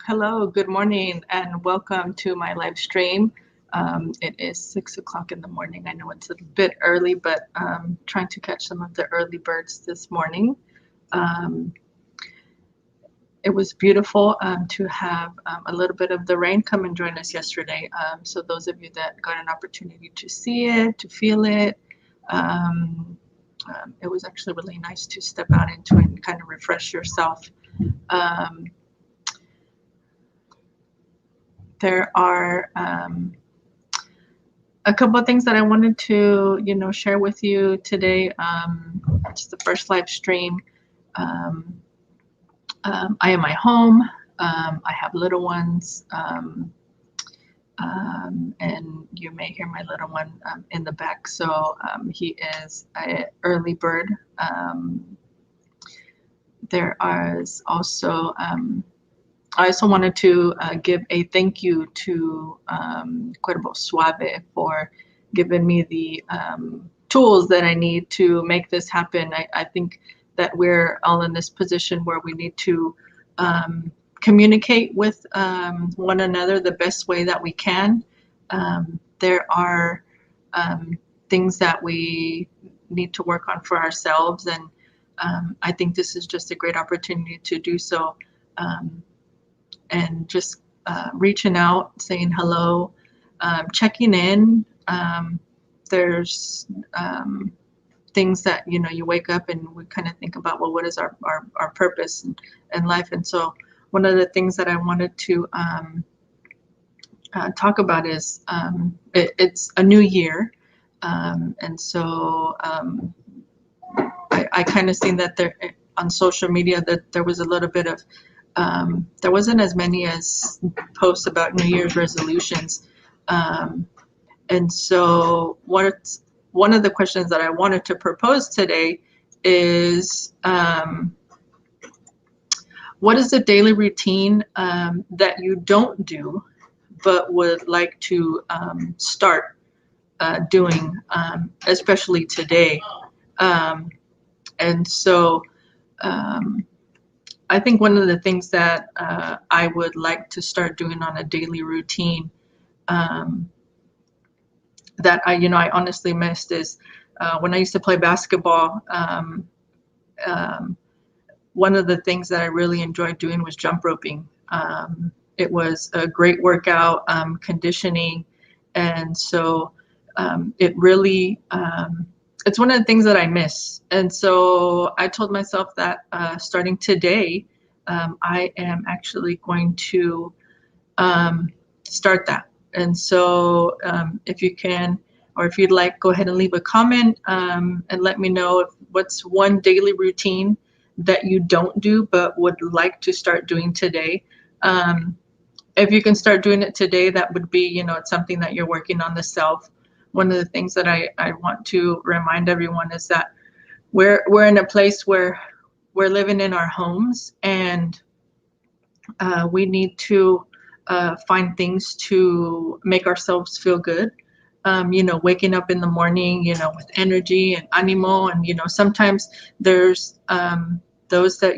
Hello, good morning, and welcome to my live stream. It is 6 o'clock in the morning. I know it's a bit early, but trying to catch some of the early birds this morning. Um, it was beautiful to have a little bit of the rain come and join us yesterday. So those of you that got an opportunity to see it, to feel it, um, it was actually really nice to step out into it and kind of refresh yourself. Um, there are a couple of things that I wanted to, share with you today. It's the first live stream. Um, I am my home. I have little ones, and you may hear my little one in the back. So he is an early bird. There is also I also wanted to give a thank you to Cuervo Suave for giving me the tools that I need to make this happen. I think that we're all in this position where we need to communicate with one another the best way that we can. There are things that we need to work on for ourselves, and I think this is just a great opportunity to do so. And just reaching out, saying hello, checking in. There's things that, you wake up and we kind of think about, well, what is our purpose in life? And so one of the things that I wanted to talk about is it's a new year. And so I kind of seen that there on social media that there was a little bit of there wasn't as many as posts about New Year's resolutions. And so one of the questions that I wanted to propose today is what is the daily routine that you don't do but would like to start doing, especially today? And so I think one of the things that I would like to start doing on a daily routine that I honestly missed is when I used to play basketball. One of the things that I really enjoyed doing was jump roping. It was a great workout, conditioning, and so it really it's one of the things that I miss. And so I told myself that starting today, I am actually going to start that. And so if you can, or if you'd like, go ahead and leave a comment and let me know what's one daily routine that you don't do but would like to start doing today. If you can start doing it today, that would be, it's something that you're working on the self. One of the things that I want to remind everyone is that we're in a place where we're living in our homes, and we need to find things to make ourselves feel good. Waking up in the morning, with energy and animo, and sometimes there's those that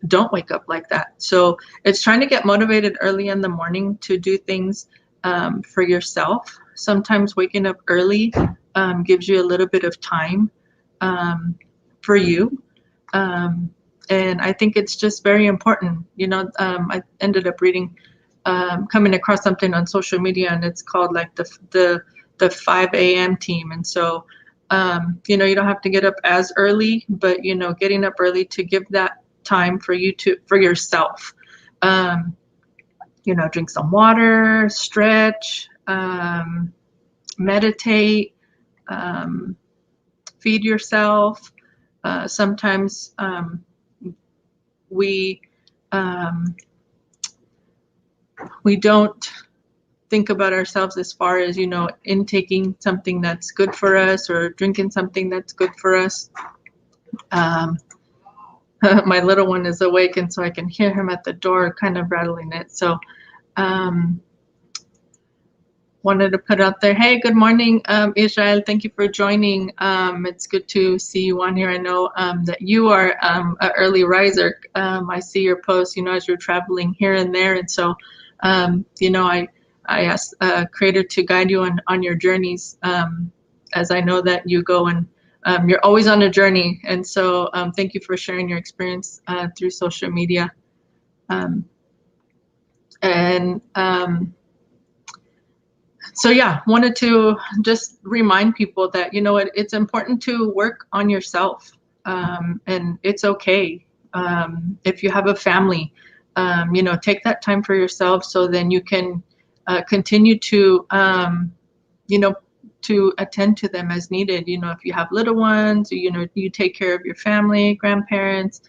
don't wake up like that. So it's trying to get motivated early in the morning to do things for yourself. Sometimes waking up early gives you a little bit of time for you. And I think it's just very important. I ended up coming across something on social media, and it's called like the 5 a.m. team. And so, you don't have to get up as early, but, getting up early to give that time for yourself. Drink some water, stretch, meditate, feed yourself. Sometimes we don't think about ourselves as far as intaking something that's good for us or drinking something that's good for us. My little one is awake, and so I can hear him at the door kind of rattling it. So wanted to put out there, hey, good morning, Israel. Thank you for joining. It's good to see you on here. I know that you are an early riser. I see your posts, as you're traveling here and there. And so, I ask Creator to guide you on your journeys, as I know that you go and you're always on a journey. And so thank you for sharing your experience through social media. So yeah, wanted to just remind people that, it's important to work on yourself, and it's okay. If you have a family, take that time for yourself, so then you can continue to, to attend to them as needed. If you have little ones, you take care of your family, grandparents,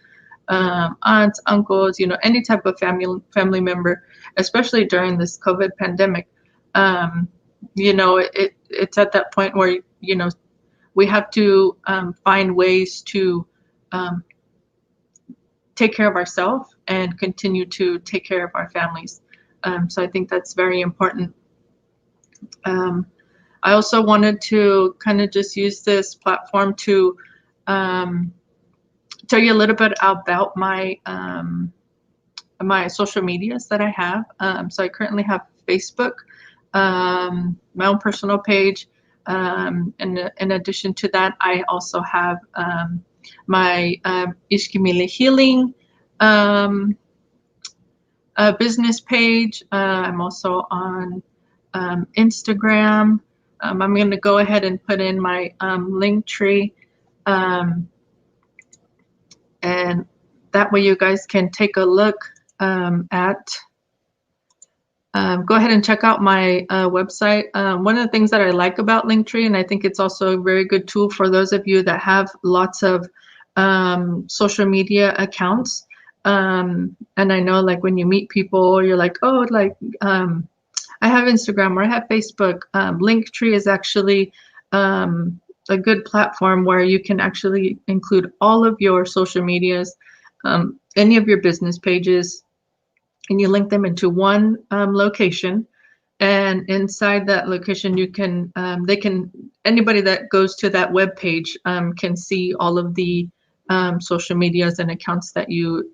aunts, uncles, any type of family member, especially during this COVID pandemic. It's at that point where, we have to find ways to take care of ourselves and continue to take care of our families. So I think that's very important. I also wanted to kind of just use this platform to tell you a little bit about my my social medias that I have. So I currently have Facebook, my own personal page. And in addition to that, I also have my Ishkimile Healing business page. I'm also on Instagram. I'm going to go ahead and put in my Linktree, and that way you guys can take a look at. Go ahead and check out my website. One of the things that I like about Linktree, and I think it's also a very good tool for those of you that have lots of social media accounts. And I know, like, when you meet people, you're like, oh, like, I have Instagram or I have Facebook. Linktree is actually a good platform where you can actually include all of your social medias, any of your business pages, and you link them into one location. And inside that location, you can, anybody that goes to that web page can see all of the social medias and accounts that you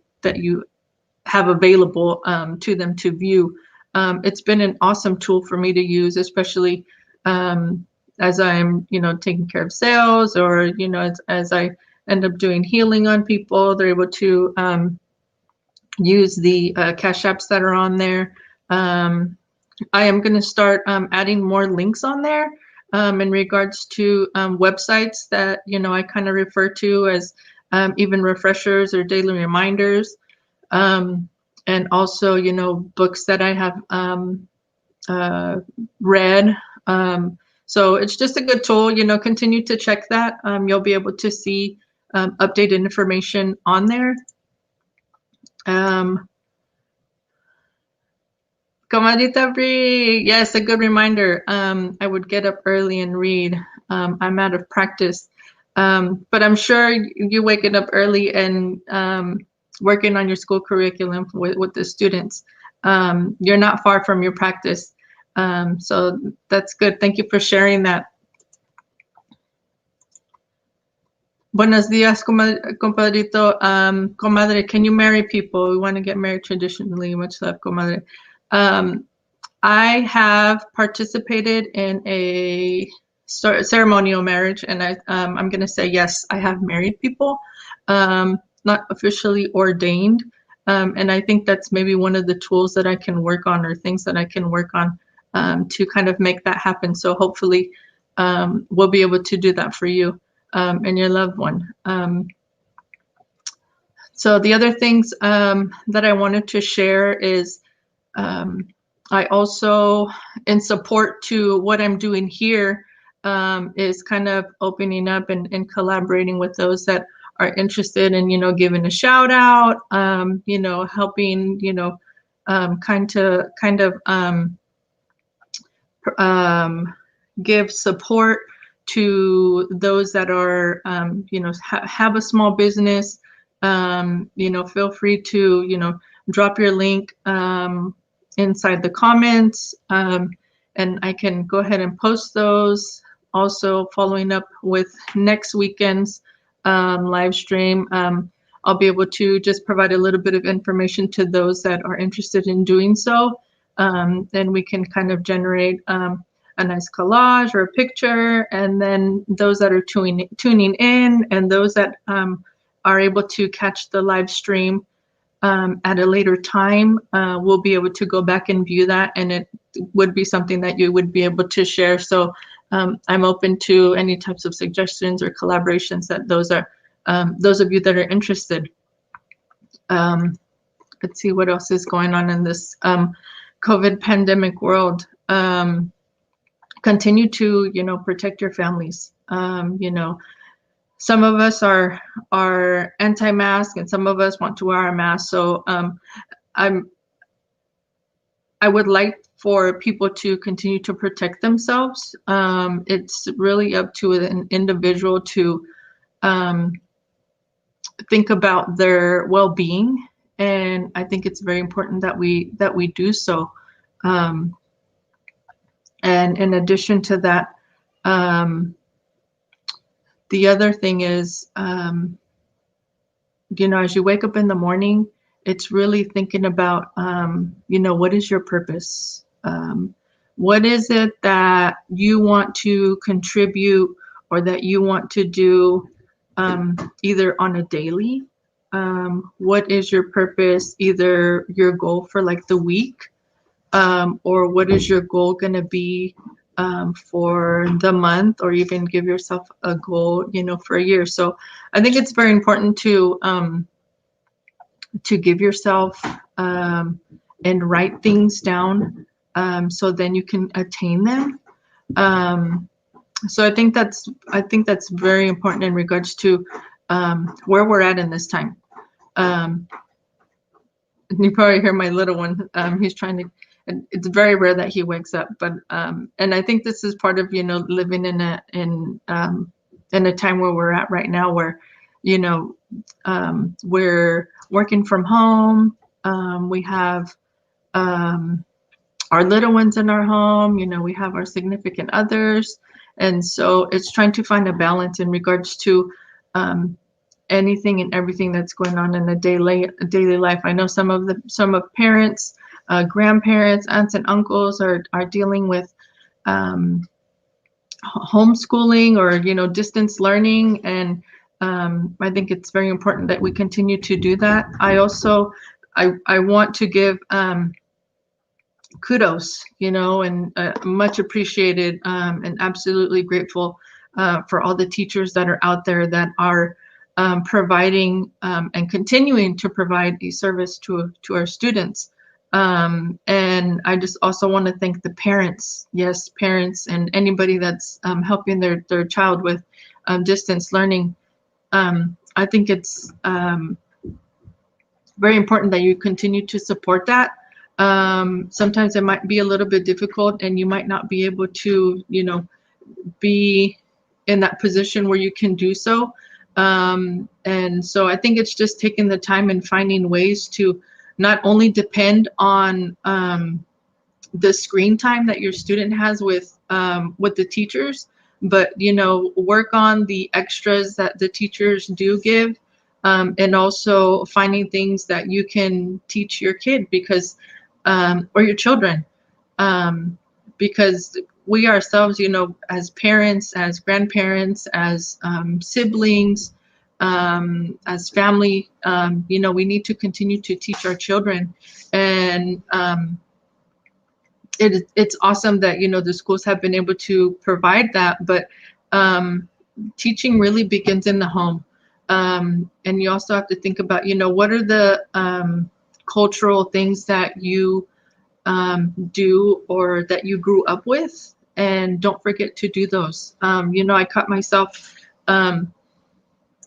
have available to them to view. It's been an awesome tool for me to use, especially as I'm, taking care of sales, or, as I end up doing healing on people. They're able to use the cash apps that are on there. I am going to start adding more links on there in regards to websites that, I kind of refer to as even refreshers or daily reminders. And also, books that I have read. So it's just a good tool, continue to check that. You'll be able to see updated information on there. Comadita Bree, yes, a good reminder. I would get up early and read. I'm out of practice, but I'm sure you waking up early and working on your school curriculum with the students. You're not far from your practice, so that's good. Thank you for sharing that. Buenos días, compadrito. Comadre, can you marry people? We want to get married traditionally. Much love, comadre. I have participated in a ceremonial marriage, and I'm going to say yes, I have married people, not officially ordained. And I think that's maybe one of the tools that I can work on, or things that I can work on to kind of make that happen. So hopefully we'll be able to do that for you and your loved one. So the other things that I wanted to share is I also, in support to what I'm doing here, is kind of opening up and collaborating with those that are interested in, giving a shout out, helping, kind of give support to those that are, have a small business. Feel free to, drop your link inside the comments. And and I can go ahead and post those. Also following up with next weekend's live stream, I'll be able to just provide a little bit of information to those that are interested in doing so. Then we can kind of generate a nice collage or a picture, and then those that are tuning in and those that are able to catch the live stream at a later time, we'll be able to go back and view that, and it would be something that you would be able to share. So I'm open to any types of suggestions or collaborations that those of you that are interested. Let's see what else is going on in this COVID pandemic world. Continue to, protect your families. Some of us are anti-mask, and some of us want to wear a mask. So I would like for people to continue to protect themselves. It's really up to an individual to think about their well-being, and I think it's very important that we do so. And in addition to that, the other thing is, as you wake up in the morning, it's really thinking about, what is your purpose? What is it that you want to contribute or that you want to do either on a daily? What is your purpose, either your goal for like the week, or what is your goal going to be for the month, or even give yourself a goal, for a year. So I think it's very important to give yourself and write things down, so then you can attain them. So I think that's very important in regards to where we're at in this time. You probably hear my little one. He's trying to. It's very rare that he wakes up, but and I think this is part of living in a time where we're at right now, where we're working from home. We have our little ones in our home. We have our significant others, and so it's trying to find a balance in regards to anything and everything that's going on in the daily life. I know some of parents, grandparents, aunts and uncles are dealing with homeschooling or distance learning, and I think it's very important that we continue to do that. I want to give kudos, and much appreciated, and absolutely grateful for all the teachers that are out there that are providing and continuing to provide a service to our students. And I just also want to thank the parents, parents and anybody that's helping their child with distance learning. I think it's very important that you continue to support that. Sometimes it might be a little bit difficult, and you might not be able to, be in that position where you can do so. And so I think it's just taking the time and finding ways to not only depend on the screen time that your student has with the teachers, but work on the extras that the teachers do give, and also finding things that you can teach your kid, because or your children, because we ourselves, as parents, as grandparents, as siblings, as family, we need to continue to teach our children. And it's awesome that the schools have been able to provide that, but teaching really begins in the home. And you also have to think about what are the cultural things that you do or that you grew up with, and don't forget to do those. I caught myself,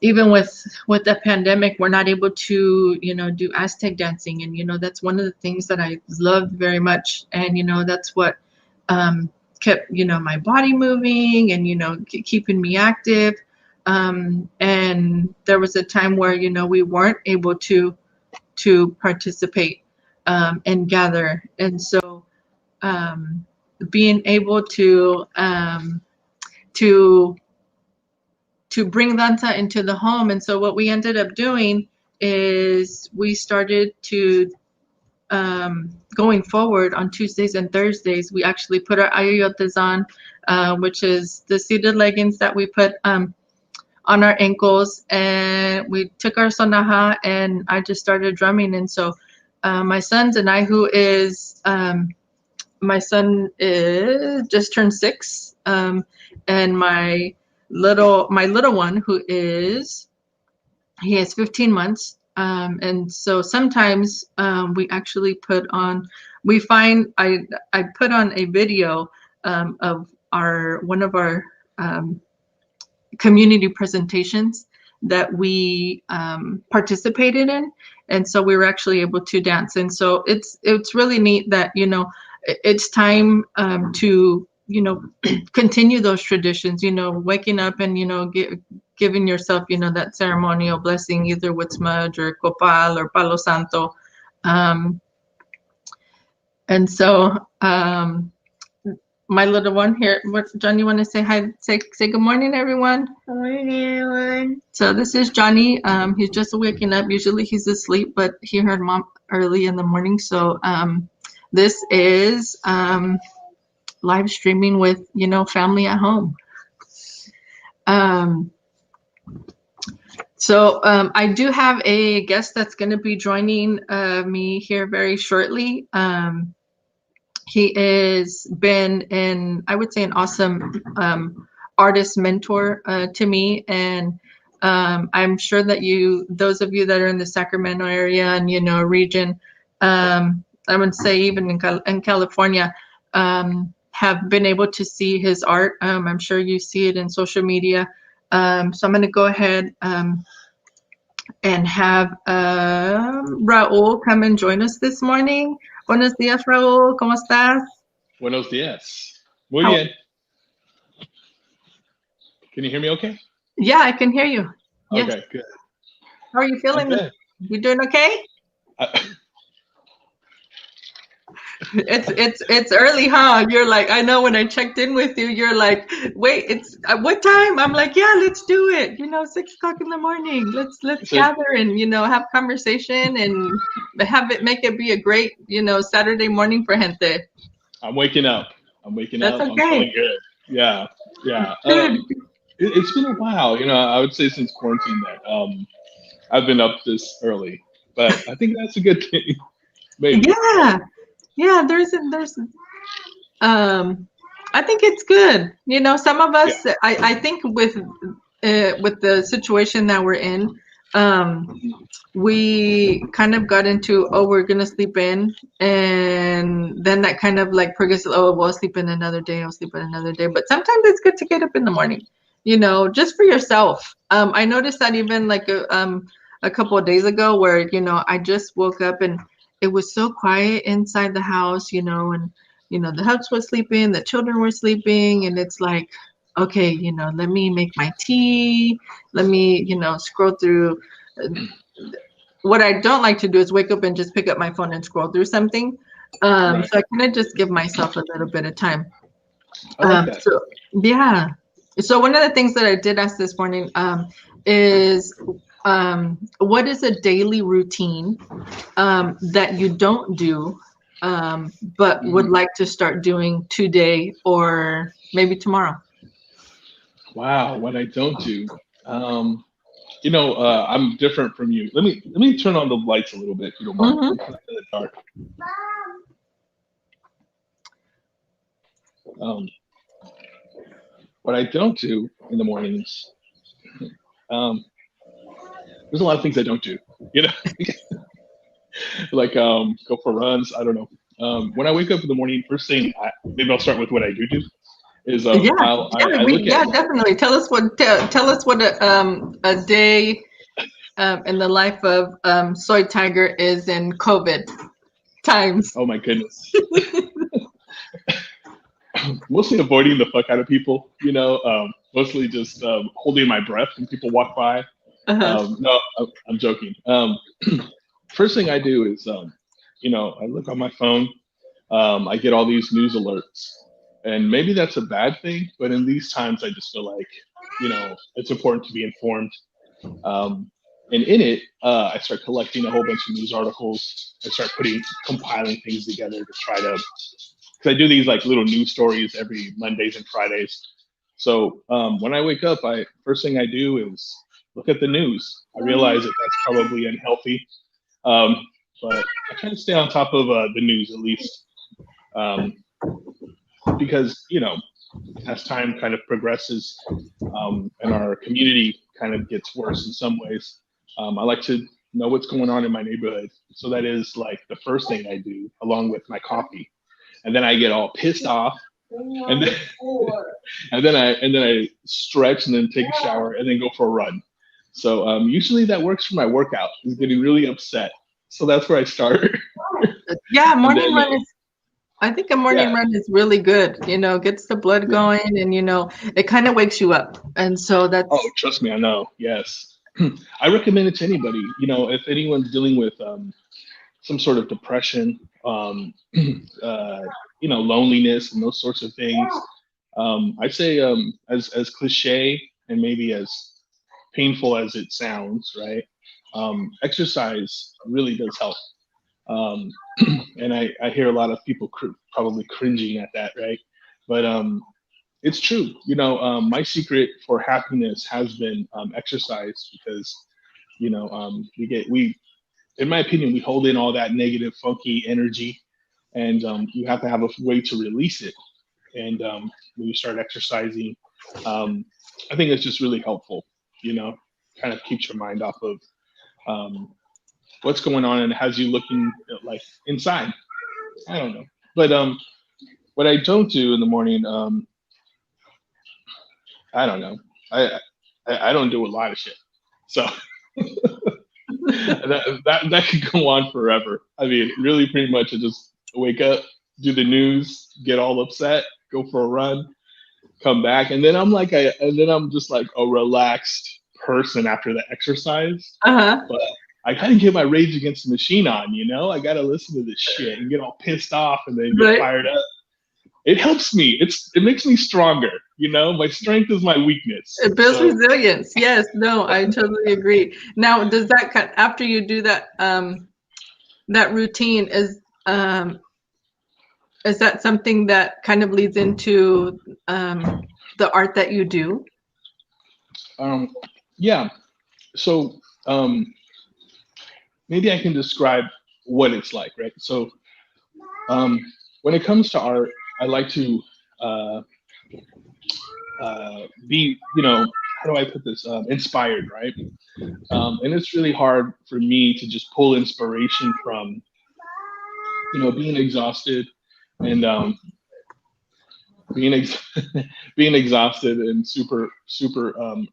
even with the pandemic, we're not able to do Aztec dancing, and that's one of the things that I loved very much, and that's what kept my body moving and keeping me active. And there was a time where we weren't able to participate and gather, and so being able to to bring danza into the home. And so what we ended up doing is we started to going forward on Tuesdays and Thursdays, we actually put our ayoyotes on, which is the seated leggings that we put on our ankles, and we took our sonaja, and I just started drumming. And so my sons and I, who is my son is just turned 6, and my little one, who is, he has 15 months. And so sometimes we actually put on, I put on a video of one of our community presentations that we participated in. And so we were actually able to dance. And so it's really neat that, it's time to, continue those traditions, waking up and, giving yourself, that ceremonial blessing, either with smudge or copal or palo santo. And so my little one here, John, you want to say hi, say good morning, everyone? Good morning, everyone. So this is Johnny. He's just waking up. Usually he's asleep, but he heard Mom early in the morning. So this is live streaming with, family at home. So I do have a guest that's going to be joining me here very shortly. He has been I would say, an awesome artist mentor to me. And I'm sure that those of you that are in the Sacramento area and, region, I would say even in California, have been able to see his art. I'm sure you see it in social media. So I'm going to go ahead and have Raul come and join us this morning. Buenos días, Raul. ¿Cómo estás? Buenos días. Muy bien. Can you hear me okay? Yeah, I can hear you. Yes. Okay, good. How are you feeling? You doing okay? It's early, huh? You're like, I know when I checked in with you, you're like, wait, it's what time? I'm like, yeah, let's do it. 6 o'clock in the morning. Let's gather and have conversation and make it be a great Saturday morning for gente. I'm waking up. That's okay. I'm feeling good. Yeah. It's been a while. I would say since quarantine that I've been up this early, but I think that's a good thing. Maybe. Yeah, there's I think it's good. Some of us, yeah. I think with the situation that we're in, we kind of got into, we're gonna sleep in, and then that kind of like progresses. We'll sleep in another day. I'll sleep in another day. But sometimes it's good to get up in the morning, just for yourself. I noticed that even like a couple of days ago, where I just woke up and it was so quiet inside the house, and the house was sleeping, the children were sleeping, and it's like, okay, let me make my tea, let me, scroll through. What I don't like to do is wake up and just pick up my phone and scroll through something. Right. So I kind of just give myself a little bit of time. So yeah. So one of the things that I did ask this morning is, what is a daily routine that you don't do, but would like to start doing today or maybe tomorrow? Wow, what I don't do. I'm different from you. Let me turn on the lights a little bit, if you don't mind. I'm kind of in the dark. What I don't do in the mornings, there's a lot of things I don't do, like go for runs. I don't know. When I wake up in the morning, first thing, maybe I'll start with what I do is I look at, definitely tell us what a day in the life of Soy Tiger is in COVID times. Oh my goodness. Mostly avoiding the fuck out of people, mostly just holding my breath when people walk by. No, I'm joking. First thing I do is, I look on my phone. I get all these news alerts, And maybe that's a bad thing, but in these times, I just feel like, it's important to be informed. Um, and in it, I start collecting a whole bunch of news articles. I start compiling things together to try to, because I do these like little news stories every Mondays and Fridays. So when I wake up, first thing I do is look at the news. I realize that that's probably unhealthy, um, but I try to stay on top of the news at least, um, because as time kind of progresses, and our community kind of gets worse in some ways, I like to know what's going on in my neighborhood. So that is like the first thing I do, along with my coffee, and then I get all pissed off, and then and then I stretch and then take a shower and then go for a run. So usually that works for my workout, is getting really upset. So that's where I start. Yeah, And morning then, run is. I think a morning run is really good. Gets the blood going, and it kind of wakes you up. And so that's. Oh, trust me, I know. Yes, I recommend it to anybody. If anyone's dealing with some sort of depression, loneliness, and those sorts of things. I'd say, as cliche and maybe as painful as it sounds, right? Exercise really does help. Um, and I hear a lot of people probably cringing at that, right? But it's true. My secret for happiness has been exercise, because we in my opinion, we hold in all that negative, funky energy, and you have to have a way to release it. And when you start exercising, I think it's just really helpful. Kind of keeps your mind off of what's going on and has you looking like inside. I don't know, but what I don't do in the morning, I don't know. I don't do a lot of shit. So that could go on forever. I mean, really, pretty much, I just wake up, do the news, get all upset, go for a run, come back, and then I'm just like a relaxed person after the exercise. Uh-huh. But I gotta get my Rage Against the Machine on. I gotta listen to this shit and get all pissed off and then get fired up. It helps me. It makes me stronger. My strength is my weakness. It builds resilience. Yes. No, I totally agree. Now, does that after you do that that routine is that something that kind of leads into the art that you do? Yeah. So maybe I can describe what it's like, right? So when it comes to art, I like to be, how do I put this? Inspired, right? And it's really hard for me to just pull inspiration from, being exhausted and being exhausted and super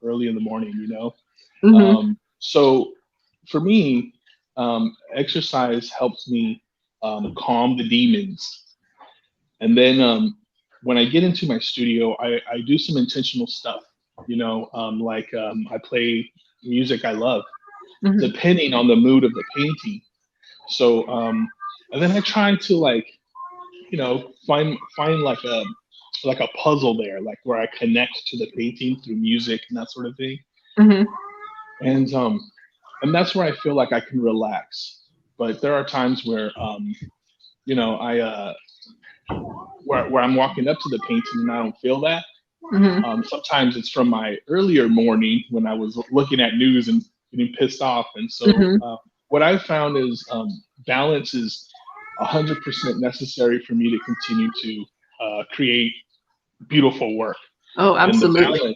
early in the morning. Mm-hmm. So for me, exercise helps me calm the demons. And then when I get into my studio, I do some intentional stuff, I play music I love, Mm-hmm. depending on the mood of the painting. So, and then I try to find like a puzzle there, like where I connect to the painting through music and that sort of thing. Mm-hmm. And that's where I feel like I can relax. But there are times where, I where I'm walking up to the painting and I don't feel that. Mm-hmm. Sometimes it's from my earlier morning when I was looking at news and getting pissed off. And so what I've found is balance is 100% necessary for me to continue to create beautiful work. Oh, absolutely.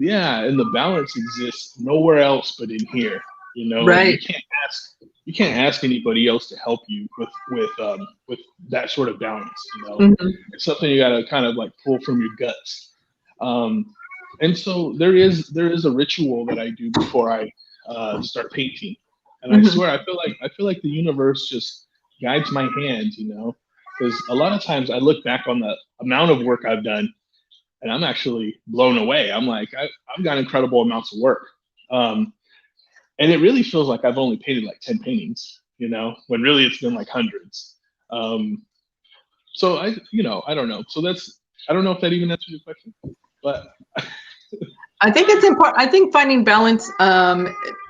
And the balance exists nowhere else but in here. Right. You can't ask anybody else to help you with that sort of balance. Mm-hmm. It's something you got to kind of like pull from your guts. And so there is a ritual that I do before I start painting, and I swear I feel like the universe just guides my hand, because a lot of times I look back on the amount of work I've done, and I'm actually blown away. I'm like, I've got incredible amounts of work. And it really feels like I've only painted like 10 paintings, when really it's been like hundreds. So I don't know. So I don't know if that even answers your question, but I think it's important. I think finding balance,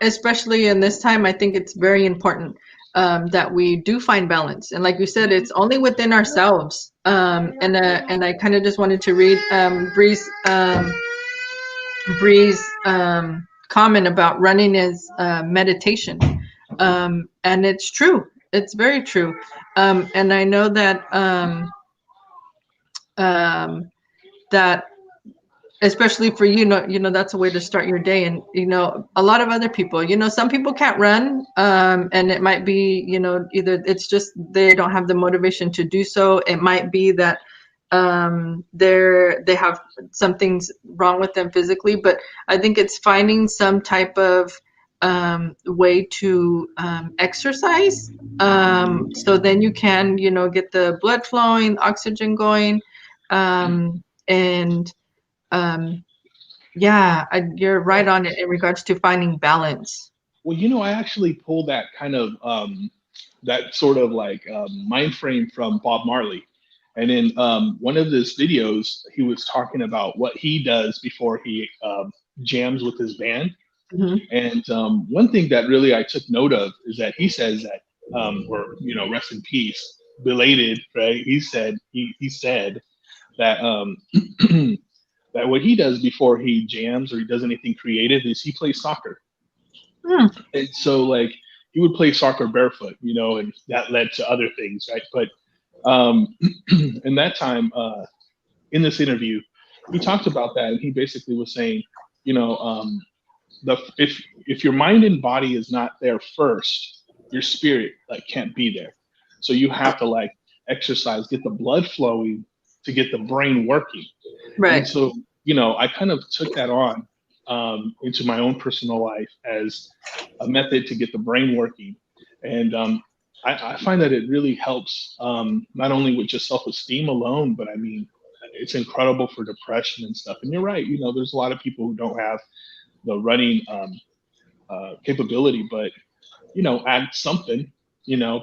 especially in this time, I think it's very important that we do find balance. And like you said, it's only within ourselves. And I kind of just wanted to read Bree's comment about running is meditation, and it's true. It's very true. And I know that that especially for that's a way to start your day. And a lot of other people, some people can't run, and it might be either it's just they don't have the motivation to do so. It might be that they have some things wrong with them physically, but I think it's finding some type of way to exercise, so then you can get the blood flowing, oxygen going, and yeah, you're right on it in regards to finding balance. Well, I actually pulled that kind of that sort of like mind frame from Bob Marley. And in one of his videos, he was talking about what he does before he jams with his band. Mm-hmm. And one thing that really I took note of is that he says that, or rest in peace, belated, right? He said that that what he does before he jams or he does anything creative is he plays soccer. And so like he would play soccer barefoot, and that led to other things, right? But in that time, in this interview, he talked about that, and he basically was saying, if your mind and body is not there first, your spirit like can't be there. So you have to like exercise, get the blood flowing to get the brain working. Right. And so, I kind of took that on into my own personal life as a method to get the brain working. And I find that it really helps, not only with just self-esteem alone, but I mean, it's incredible for depression and stuff. And you're right, there's a lot of people who don't have the running capability, but, add something,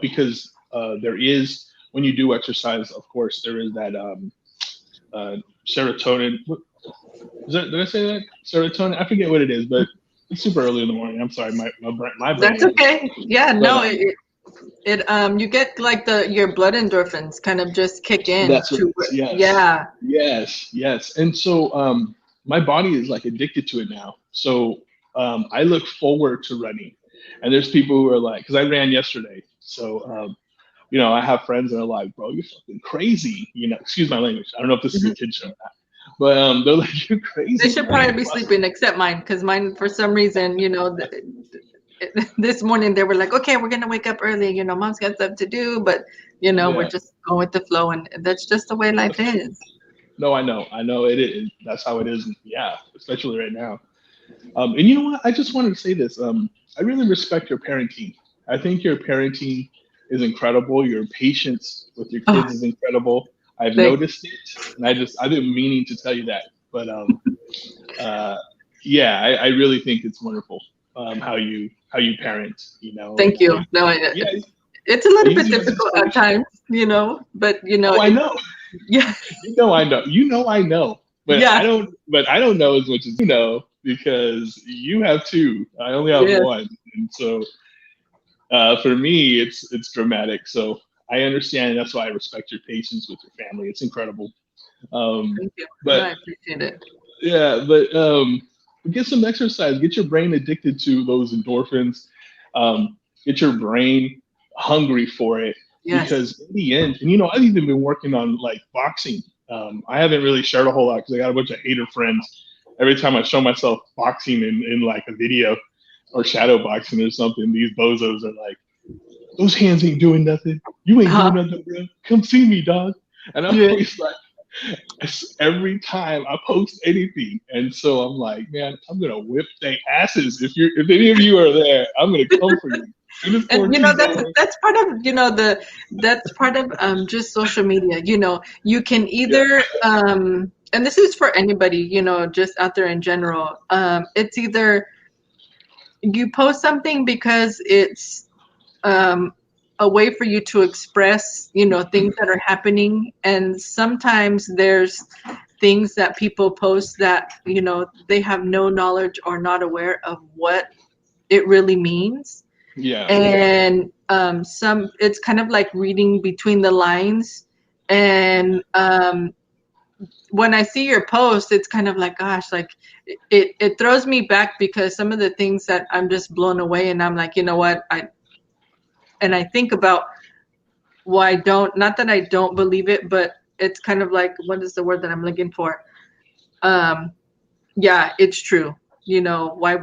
because there is, when you do exercise, of course, there is that serotonin. Did I say that? Serotonin? I forget what it is, but it's super early in the morning. I'm sorry, my brain. That's okay. Yeah, but, no, you get like your blood endorphins kind of just kick in. That's what, yes. And so my body is like addicted to it now. So I look forward to running. And there's people who are like, because I ran yesterday. So I have friends that are like, bro, you're fucking crazy. Excuse my language. I don't know if this is a kid show or not. But they're like, you're crazy. They should probably be sleeping, except mine, because mine, for some reason, this morning they were like, okay, we're going to wake up early. Mom's got stuff to do, but, we're just going with the flow. And that's just the way life is. No, I know it is. That's how it is. Yeah, especially right now. And you know what? I just wanted to say this. I really respect your parenting. I think your parenting is incredible. Your patience with your kids is incredible. I've noticed it, and I've been meaning to tell you that. But yeah, I really think it's wonderful how you parent. Thank you. No, it's a little bit difficult at times, but Oh, I know. Yeah. I know. But yeah. I don't know as much as you know, because you have two. I only have one, and so for me, it's dramatic. So I understand. That's why I respect your patience with your family. It's incredible. Thank you. But I appreciate it. Yeah, but get some exercise. Get your brain addicted to those endorphins. Get your brain hungry for it. Yes. Because in the end, and I've even been working on like boxing. I haven't really shared a whole lot because I got a bunch of hater friends. Every time I show myself boxing in like a video or shadow boxing or something, these bozos are like, those hands ain't doing nothing. You ain't doing nothing, bro. Come see me, dog. And I'm always like, every time I post anything, and so I'm like, man, I'm gonna whip their asses if any of you are there. I'm gonna come for you. And that's part of that's part of just social media. You can either and this is for anybody, just out there in general. It's either you post something because it's a way for you to express, you know, things that are happening. And sometimes there's things that people post that, you know, they have no knowledge or not aware of what it really means. Yeah. And it's kind of like reading between the lines. And when I see your post, it's kind of like, gosh, like it throws me back, because some of the things that I'm just blown away, and I'm like, you know what, I think about why not that I don't believe it, but it's kind of like, what is the word that I'm looking for? Yeah, it's true. You know, why?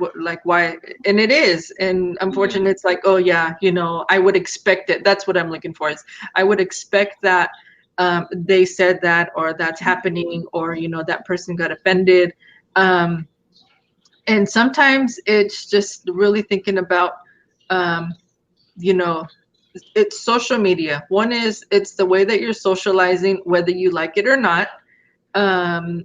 And it is. And unfortunately, it's like, oh yeah, you know, I would expect it. That's what I'm looking for, is I would expect that they said that, or that's happening, or, you know, that person got offended. And sometimes it's just really thinking about, you know, it's social media. One is, it's the way that you're socializing, whether you like it or not. And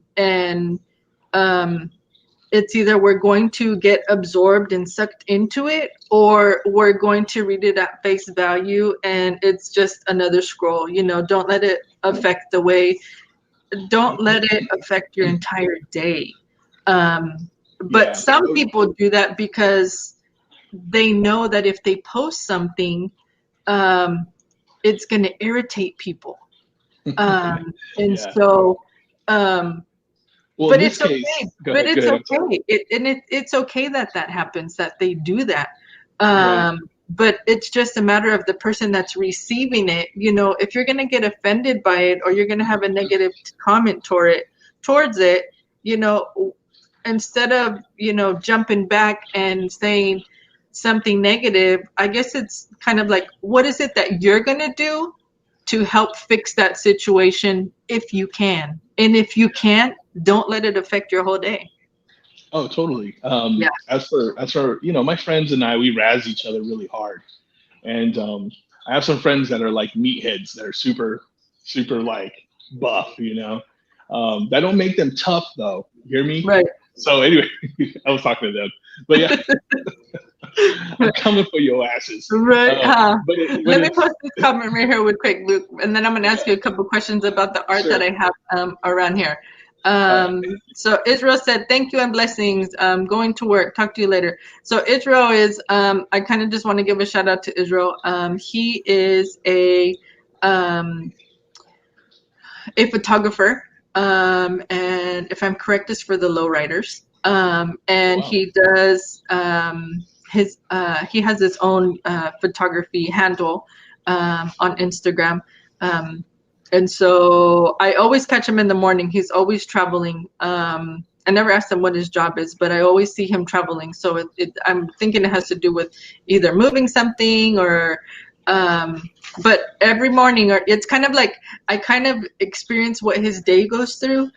it's either we're going to get absorbed and sucked into it, or we're going to read it at face value, and it's just another scroll. You know, don't let it affect your entire day. But some people do that because they know that if they post something, it's going to irritate people. So, well, but in it's this case, okay. go But ahead, it's go ahead, okay. It's okay that happens, that they do that. Right. But it's just a matter of the person that's receiving it. You know, if you're going to get offended by it, or you're going to have a negative comment towards it, you know, instead of, you know, jumping back and saying something negative, I guess it's kind of like, what is it that you're going to do to help fix that situation, if you can? And if you can't, don't let it affect your whole day. Oh, totally. Yeah. As for you know, my friends and I, we razz each other really hard, and I have some friends that are like meatheads that are super like buff, you know. That don't make them tough though. You hear me? Right. So anyway, I was talking to them, but yeah, I'm coming for your asses. Right. Let me It's post this comment right here real quick, Luke, and then I'm going to ask you a couple questions about the art sure. that I have around here. Right. So Israel said, thank you and blessings. Going to work. Talk to you later. So Israel is, I kind of just want to give a shout out to Israel. He is a photographer. And if I'm correct, is for the lowriders. And Wow. he does he has his own photography handle on Instagram. And so I always catch him in the morning. He's always traveling. I never asked him what his job is, but I always see him traveling. So I'm thinking it has to do with either moving something, or but every morning, or it's kind of like I kind of experience what his day goes through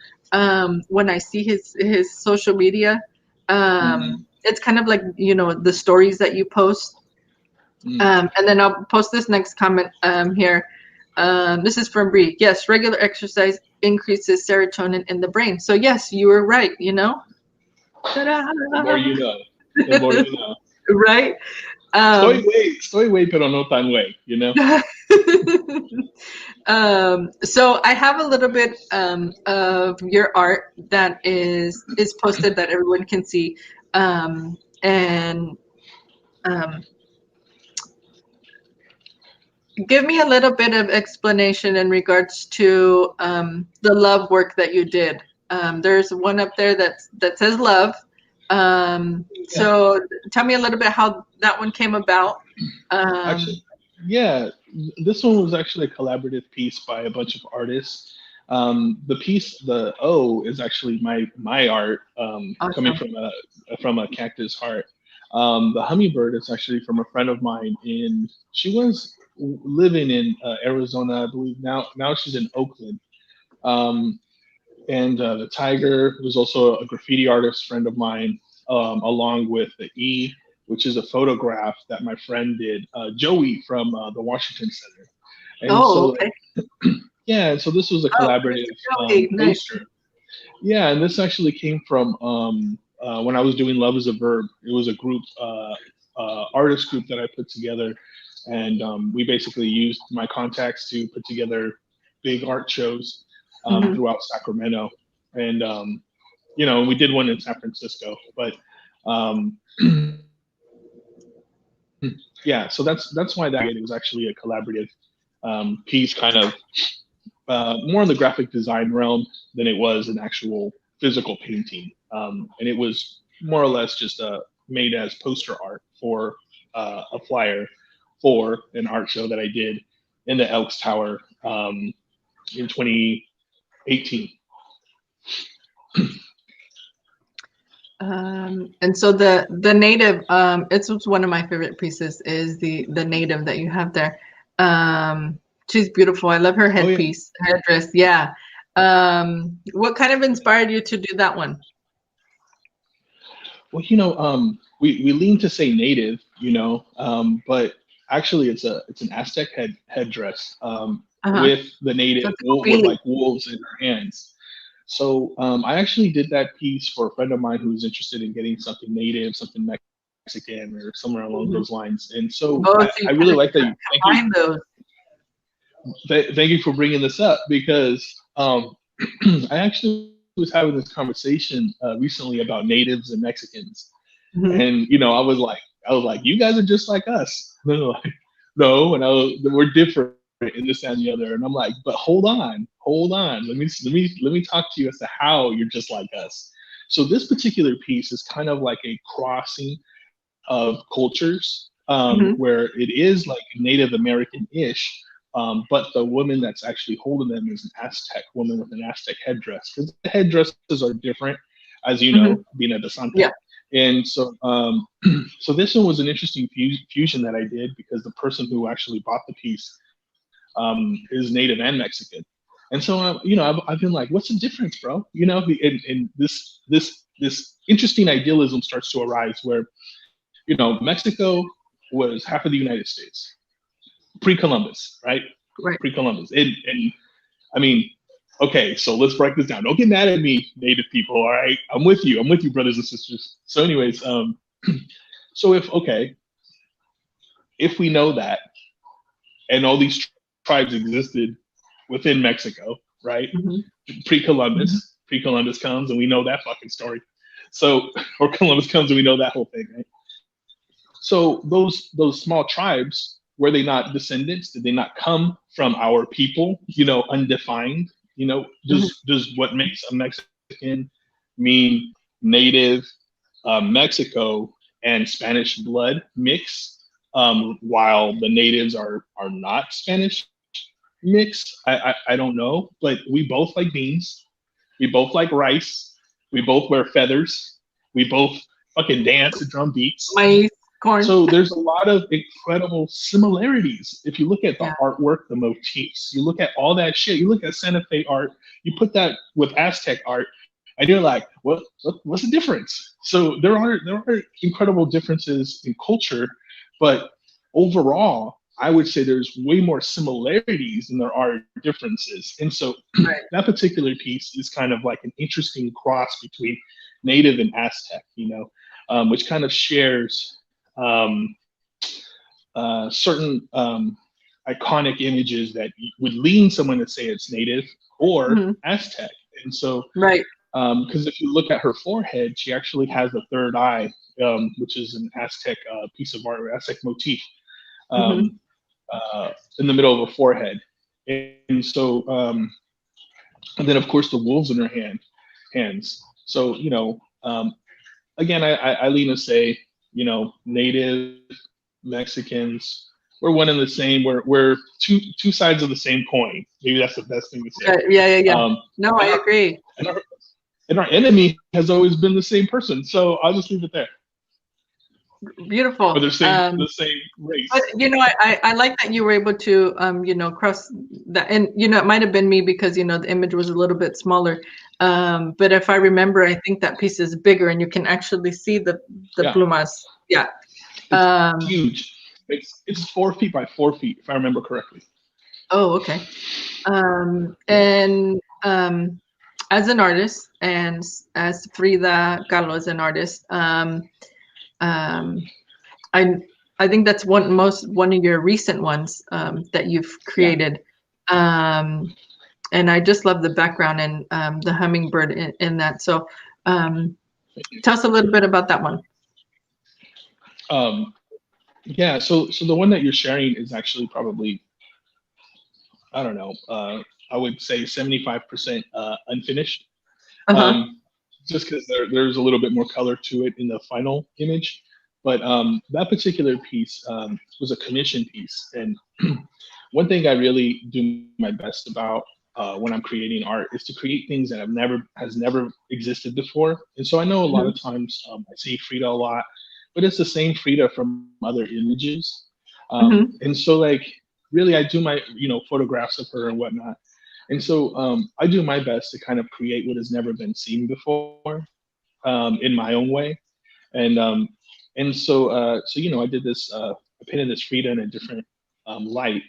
when I see his social media. It's kind of like, you know, the stories that you post. And then I'll post this next comment here. This is from Bree. Yes, regular exercise increases serotonin in the brain. So yes, you were right, you know. The more you know. The more you know. Right. Estoy way, pero no tan way, you know? So I have a little bit of your art that is posted that everyone can see. And give me a little bit of explanation in regards to the love work that you did. There's one up there that says love. So tell me a little bit how that one came about. Actually, yeah, this one was actually a collaborative piece by a bunch of artists. The piece, the O, is actually my art, coming Awesome. from a Cactus Heart. The Hummingbird is actually from a friend of mine she was living in Arizona, I believe. Now she's in Oakland. Um, and the Tiger was also a graffiti artist friend of mine, along with the E, which is a photograph that my friend did, Joey from the Washington Center. And Oh, so, okay. yeah, and so this was a Oh, collaborative Joey, nice. poster. Yeah, and this actually came from when I was doing Love is a Verb. It was a group, artist group that I put together and we basically used my contacts to put together big art shows throughout Sacramento, and we did one in San Francisco, but um, yeah, so that's why that it was actually a collaborative piece, kind of more in the graphic design realm than it was an actual physical painting, and it was more or less just made as poster art for a flyer for an art show that I did in the Elks Tower in 2018. And so the native, it's one of my favorite pieces is the native that you have there. She's beautiful. I love her headpiece, headdress. Yeah. What kind of inspired you to do that one? Well, we lean to say native, but actually it's an Aztec headdress with the native with like wolves in her hands. So I actually did that piece for a friend of mine who was interested in getting something native, something Mexican, or somewhere along those lines. And so I really like that. Thank you for bringing this up, because I actually was having this conversation recently about natives and Mexicans, and I was like, you guys are just like us. And they're like, no, and we're different in this and the other. And I'm like, but hold on. Let me talk to you as to how you're just like us. So this particular piece is kind of like a crossing of cultures, where it is like Native American-ish, but the woman that's actually holding them is an Aztec woman with an Aztec headdress, because the headdresses are different, as you know, being a Desante. Yeah. And so, so this one was an interesting fusion that I did, because the person who actually bought the piece is Native and Mexican. And so, I've been like, what's the difference, bro? And this interesting idealism starts to arise where, Mexico was half of the United States pre-Columbus, right? Right. Pre-Columbus. And I mean, okay, so let's break this down. Don't get mad at me, Native people. All right, I'm with you, brothers and sisters. So, anyways, so if we know that, and all these tribes existed within Mexico, right? Pre-Columbus, pre-Columbus comes, and we know that fucking story. So, or Columbus comes, and we know that whole thing, right? So those small tribes, were they not descendants? Did they not come from our people? Undefined. Does what makes a Mexican mean native Mexico and Spanish blood mix, while the natives are not Spanish mix? I don't know, but we both like beans. We both like rice. We both wear feathers. We both fucking dance to drum beats. Corn. So there's a lot of incredible similarities. If you look at the artwork, the motifs, you look at all that shit, you look at Santa Fe art, you put that with Aztec art, and you're like, what's the difference? So there are incredible differences in culture, but overall, I would say there's way more similarities than there are differences. And so that particular piece is kind of like an interesting cross between Native and Aztec, which kind of shares certain iconic images that would lean someone to say it's Native or Aztec. And so, because if you look at her forehead, she actually has a third eye, which is an Aztec piece of art, Aztec motif, in the middle of her forehead. And so, and then of course the wolves in her hands. So, again, I lean to say, Native Mexicans, we're one and the same. We're two sides of the same coin. Maybe that's the best thing to say. Yeah. No, I agree. And our enemy has always been the same person. So I'll just leave it there. Beautiful. Or the same race. But I like that you were able to cross that, and it might have been me because the image was a little bit smaller. But if I remember, I think that piece is bigger, and you can actually see the plumas. Yeah. It's huge. It's 4 feet by 4 feet, if I remember correctly. Oh, okay. And as an artist, and as Frida Kahlo as an artist, I think that's one of your recent ones that you've created. And I just love the background and the hummingbird in that. So tell us a little bit about that one. Yeah, so the one that you're sharing is actually probably, I don't know, I would say 75% unfinished. Uh-huh. Just because there's a little bit more color to it in the final image. But that particular piece was a commission piece. And one thing I really do my best about when I'm creating art is to create things that has never existed before. And so I know a lot of times I see Frida a lot, but it's the same Frida from other images. And so like really I do my photographs of her and whatnot. And so I do my best to kind of create what has never been seen before in my own way. And so I did this. I painted this Frida in a different light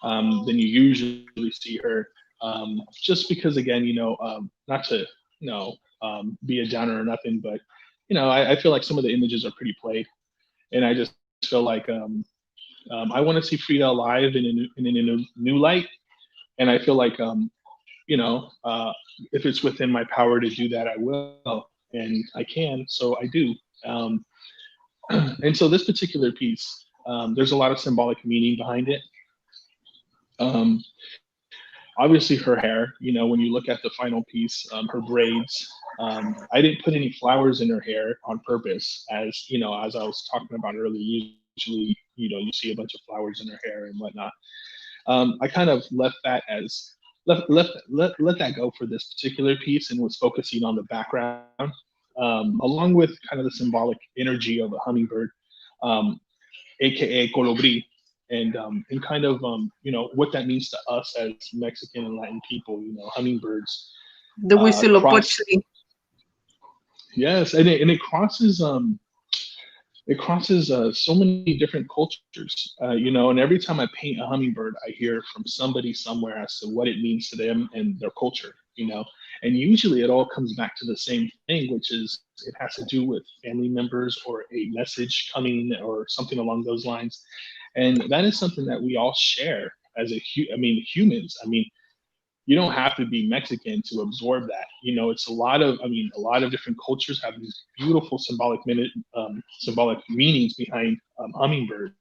than you usually see her, just because again, not to be a downer or nothing, but I feel like some of the images are pretty played, and I just feel like I want to see Frida alive in a new light, and I feel like if it's within my power to do that, I will, and I can, so I do. And so this particular piece, there's a lot of symbolic meaning behind it. Obviously, her hair, when you look at the final piece, her braids. I didn't put any flowers in her hair on purpose, as as I was talking about earlier. Usually, you see a bunch of flowers in her hair and whatnot. I kind of left that as let that go for this particular piece and was focusing on the background, along with kind of the symbolic energy of a hummingbird, aka colibri, and kind of what that means to us as Mexican and Latin people. Hummingbirds. The Huitzilopochtli. Yes, and it crosses so many different cultures, and every time I paint a hummingbird, I hear from somebody somewhere as to what it means to them and their culture, and usually it all comes back to the same thing, which is it has to do with family members or a message coming or something along those lines. And that is something that we all share as humans. You don't have to be Mexican to absorb that. It's a lot of different cultures have these beautiful symbolic meanings behind hummingbirds,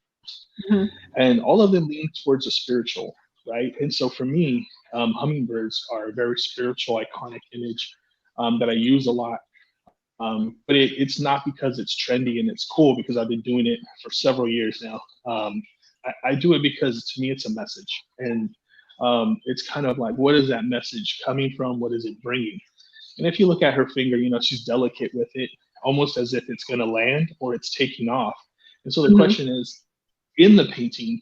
and all of them lean towards a spiritual, right? And so for me, hummingbirds are a very spiritual, iconic image that I use a lot. But it's not because it's trendy and it's cool, because I've been doing it for several years now. I do it because to me it's a message, and it's kind of like, what is that message coming from? What is it bringing? And if you look at her finger, she's delicate with it, almost as if it's going to land or it's taking off. And so the question is, in the painting,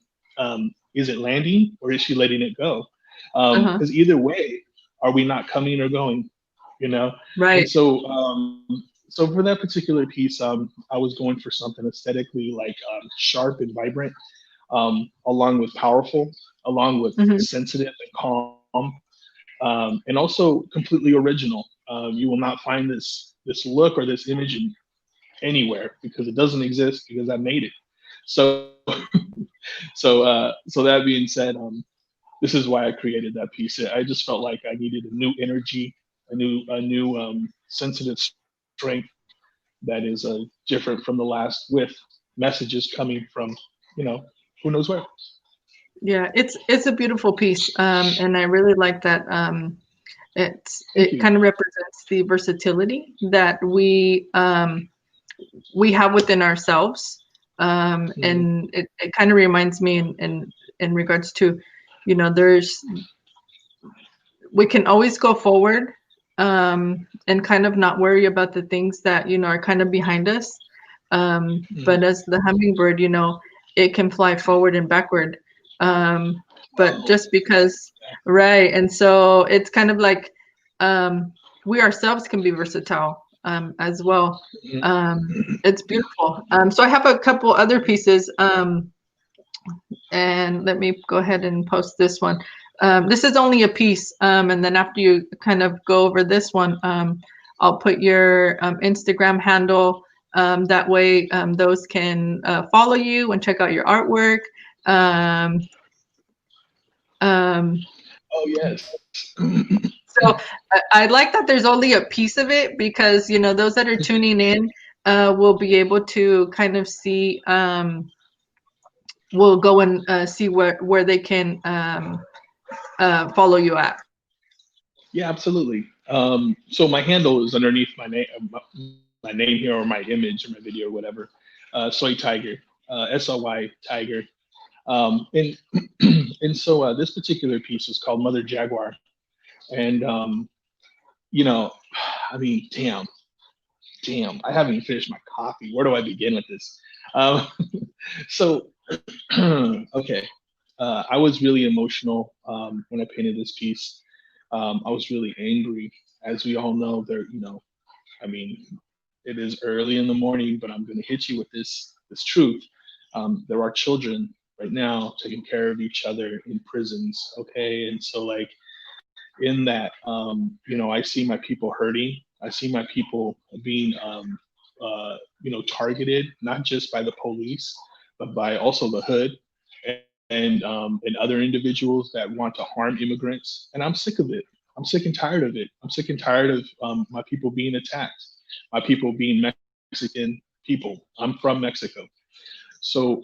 is it landing or is she letting it go? Because either way, are we not coming or going? Right. And so for that particular piece, I was going for something aesthetically like sharp and vibrant, along with powerful, along with sensitive and calm, and also completely original. You will not find this look or this image anywhere, because it doesn't exist, because I made it. So so that being said, this is why I created that piece. I just felt like I needed a new energy, a new sensitive strength that is different from the last, with messages coming from who knows where. Yeah, it's a beautiful piece, and I really like that. It kind of represents the versatility that we have within ourselves, and it kind of reminds me in regards to, we can always go forward, and kind of not worry about the things that are kind of behind us. But as the hummingbird, it can fly forward and backward. But just because, right. And so it's kind of like, we ourselves can be versatile, as well. It's beautiful. So I have a couple other pieces, and let me go ahead and post this one. This is only a piece. And then after you kind of go over this one, I'll put your Instagram handle That way, those can follow you and check out your artwork. Oh yes. So I like that there's only a piece of it, because those that are tuning in will be able to kind of see. Will go and see where they can follow you at. Yeah, absolutely. So my handle is underneath my name here, or my image or my video or whatever. Soy Tiger, SOY Tiger. And and so this particular piece is called Mother Jaguar. And you know, I mean, damn, I haven't even finished my coffee. Where do I begin with this? Um, so okay, I was really emotional when I painted this piece. I was really angry, as we all know. I mean, it is early in the morning, but I'm going to hit you with this truth. There are children right now taking care of each other in prisons. Okay, and so like in that, I see my people hurting. I see my people being, targeted, not just by the police, but by also the hood and other individuals that want to harm immigrants. And I'm sick of it. I'm sick and tired of it. I'm sick and tired of my people being attacked, my people being Mexican people. I'm from Mexico. So,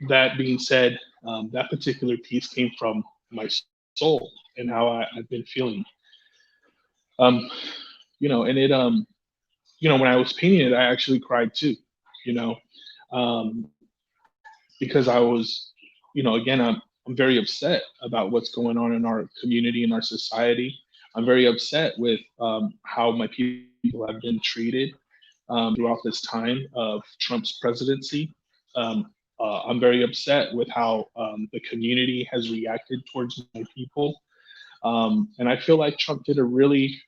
that being said, that particular piece came from my soul and how I've been feeling. And it, when I was painting it, I actually cried too, you know, um, because I was, again, I'm very upset about what's going on in our community, in our society. I'm very upset with how my people have been treated throughout this time of Trump's presidency. I'm very upset with how the community has reacted towards my people, and I feel like Trump did a really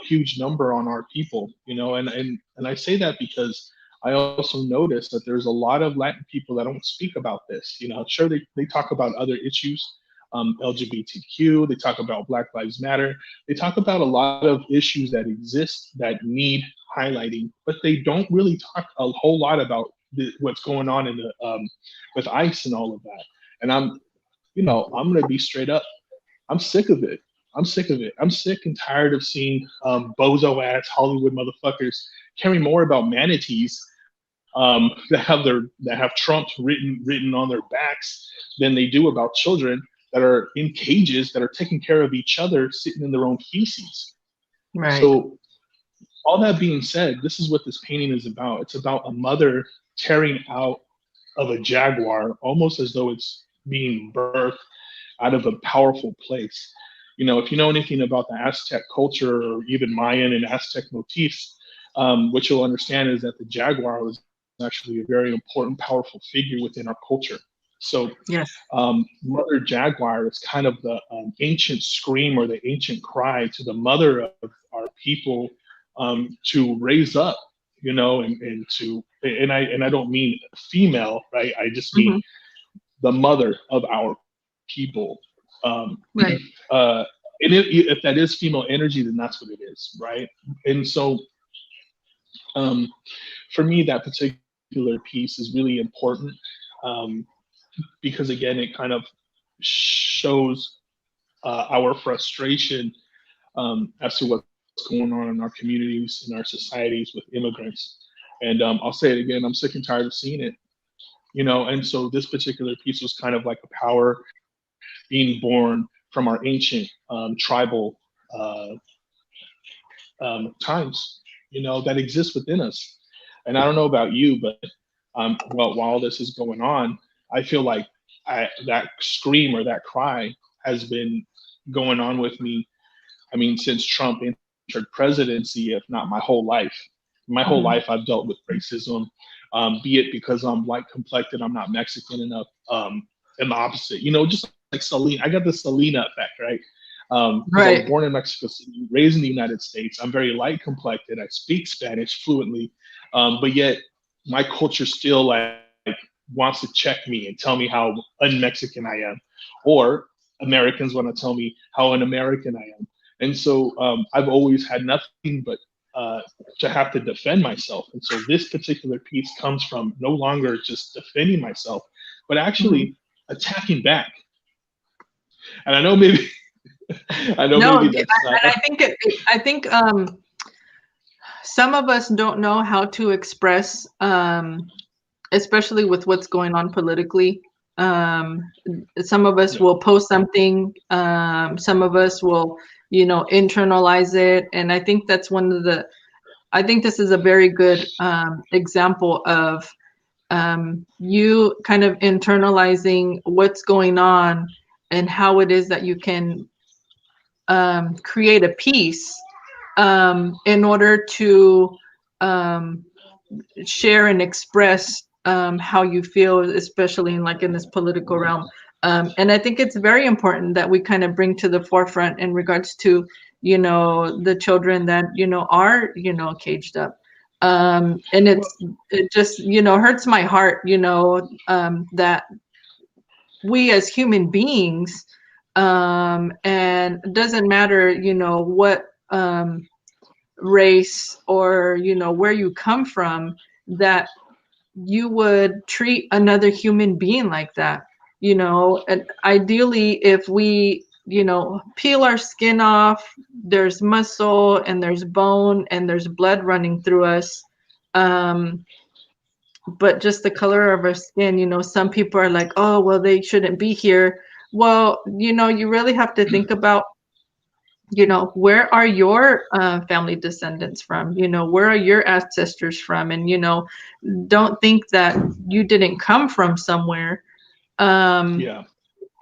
huge number on our people, and I say that because I also notice that there's a lot of Latin people that don't speak about this. Sure, they talk about other issues, LGBTQ, they talk about Black Lives Matter, they talk about a lot of issues that exist that need highlighting, but they don't really talk a whole lot about what's going on in the with ICE and all of that. And I'm gonna be straight up. I'm sick of it. I'm sick of it. I'm sick and tired of seeing bozo ass Hollywood motherfuckers caring more about manatees that have Trump written on their backs than they do about children that are in cages that are taking care of each other, sitting in their own feces. Right. So, all that being said, this is what this painting is about. It's about a mother tearing out of a jaguar, almost as though it's being birthed out of a powerful place. If you know anything about the Aztec culture or even Mayan and Aztec motifs, what you'll understand is that the jaguar was actually a very important, powerful figure within our culture. So, yes, Mother Jaguar is kind of the ancient scream or the ancient cry to the mother of our people to raise up, and I don't mean female, right? I just mean the mother of our people. right. And if that is female energy, then that's what it is, right? And so, for me, that particular piece is really important because, again, it kind of shows our frustration as to what's going on in our communities, in our societies with immigrants. And I'll say it again, I'm sick and tired of seeing it. And so this particular piece was kind of like a power being born from our ancient tribal times, that exist within us. And I don't know about you, but while this is going on, I feel like that scream or that cry has been going on with me. I mean, since Trump entered presidency, if not my whole life. My whole life, I've dealt with racism, be it because I'm light complected, I'm not Mexican enough, and the opposite. Just like Selena, I got the Selena effect, right? I was born in Mexico City, raised in the United States. I'm very light complected. I speak Spanish fluently, but yet my culture still like wants to check me and tell me how un-Mexican I am, or Americans want to tell me how un-American I am. And so I've always had nothing but to have to defend myself. And so this particular piece comes from no longer just defending myself, but Mhm. actually attacking back. And I know maybe I know No, maybe and that's not. I think I think some of us don't know how to express, especially with what's going on politically. Um, some of us Yeah, will post something. Some of us will, internalize it, and I think that's one of the. I think this is a very good example of you kind of internalizing what's going on and how it is that you can create a piece in order to um, share and express how you feel, especially in this political realm. And I think it's very important that we kind of bring to the forefront in regards to, the children that, are, caged up. And well, it just, hurts my heart, that we as human beings, and it doesn't matter, what race or, where you come from, that you would treat another human being like that, and ideally if we, peel our skin off, there's muscle and there's bone and there's blood running through us. um but just the color of our skin, some people are like, oh well, they shouldn't be here. Well, you really have to think about, where are your family descendants from, where are your ancestors from, and don't think that you didn't come from somewhere, um, yeah.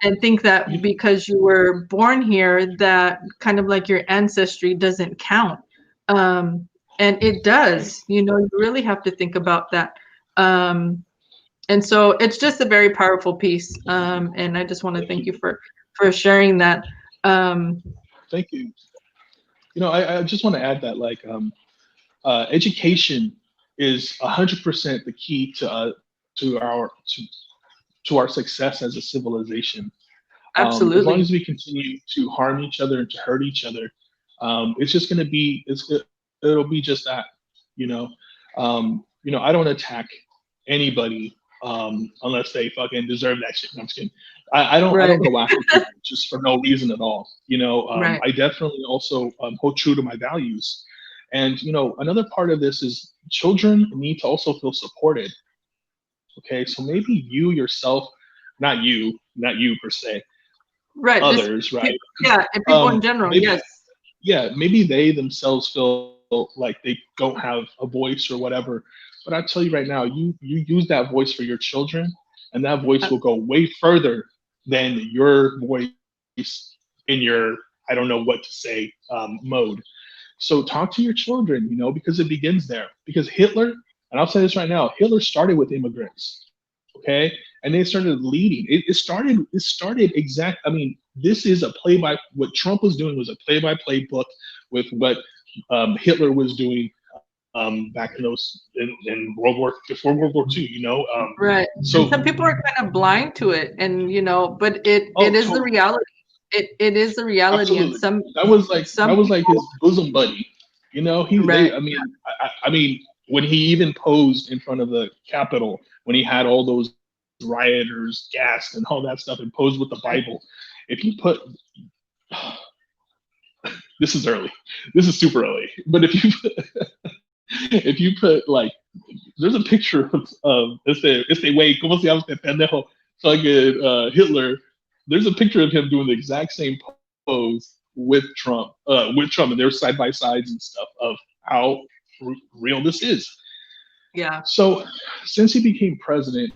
and think that You, because you were born here, that kind of like your ancestry doesn't count. um, and it does. You really have to think about that. um, and so it's just a very powerful piece, and I just want to thank thank you you, for sharing that. um, thank you. I just want to add that education is 100% the key to our to to our success as a civilization. As long Absolutely. as we continue to harm each other and to hurt each other, it's just going to be it'll be just that, you know. I don't attack anybody unless they fucking deserve that shit. No, I'm just kidding. I Right. don't go after people just for no reason at all. Right. I definitely also hold true to my values. And another part of this is children need to also feel supported. Okay, so maybe you yourself, not you per se, Right. Just others, right? people, yeah, and people in general. Maybe, Yes. yeah, maybe they themselves feel like they don't have a voice or whatever. But I tell you right now, you use that voice for your children, and that voice Uh, will go way further than your voice in your I don't know what to say mode. So talk to your children, because it begins there. Because Hitler, and I'll say this right now, Hitler started with immigrants, okay, and they started leading. It started exact. I mean, this is a play by. What Trump was doing was a play-by-play book with what Hitler was doing back in in World War before World War II. right. And So some people are kind of blind to it, and but it oh, is the totally, reality. It is the reality, and absolutely. some That was like people. his bosom buddy. He Right. they. I mean, when he even posed in front of the Capitol, when he had all those rioters gassed and all that stuff, and posed with the Right. Bible. If you put this is early, this is super early, but if you put like there's a picture of este way, ¿cómo se llama este pendejo? Fucking Hitler. There's a picture of him doing the exact same pose with Trump, and they're side by sides and stuff of how real this is. Yeah. So, since he became president,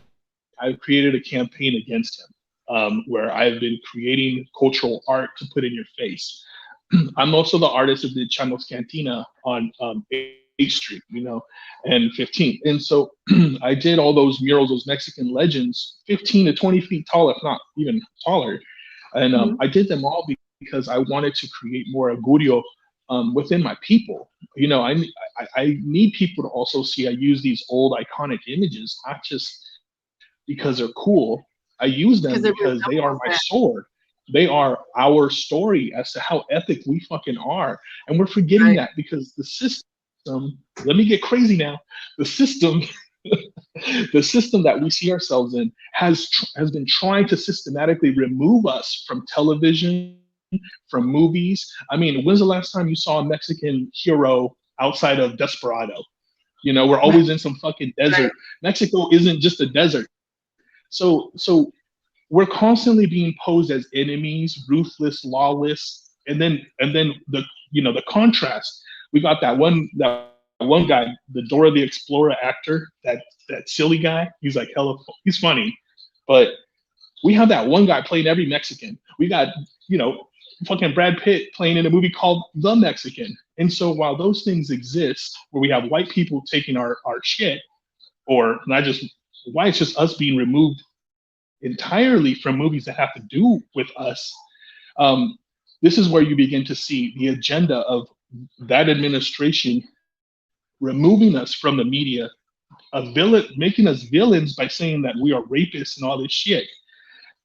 I've created a campaign against him, where I've been creating cultural art to put in your face. I'm also the artist of the Chamos Cantina on 8th Street, and 15th. And so I did all those murals, those Mexican legends, 15 to 20 feet tall, if not even taller. And Mhm. I did them all because I wanted to create more augurio within my people. I need people to also see I use these old iconic images, not just because they're cool. I use them Because it because they are resembles my that. sword. They are our story as to how epic we fucking are. And we're forgetting Right. that because the system, let me get crazy now. The system, the system that we see ourselves in has been trying to systematically remove us from television, from movies. I mean, when's the last time you saw a Mexican hero outside of Desperado? You know, we're always in some fucking Right. desert. Mexico isn't just a desert. So we're constantly being posed as enemies, ruthless, lawless, and then the the contrast. We got that one guy, the Dora the Explorer actor, that silly guy. He's like hella, he's funny, but we have that one guy playing every Mexican. We got fucking Brad Pitt playing in a movie called The Mexican. And so while those things exist, where we have white people taking our shit, or not just white, it's just us being removed entirely from movies that have to do with us. Um, this is where you begin to see the agenda of that administration removing us from the media, a villain, making us villains by saying that we are rapists and all this shit,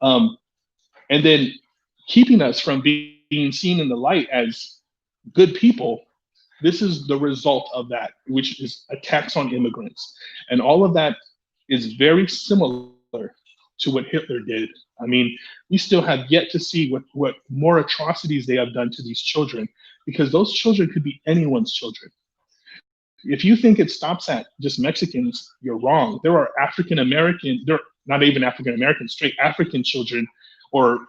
um, and then keeping us from being seen in the light as good people. This is the result of that, which is attacks on immigrants, and all of that is very similar to what Hitler did. I mean, we still have yet to see what more atrocities they have done to these children, because those children could be anyone's children. If you think it stops at just Mexicans, you're wrong. There are African American, they're not even African American, straight African children, or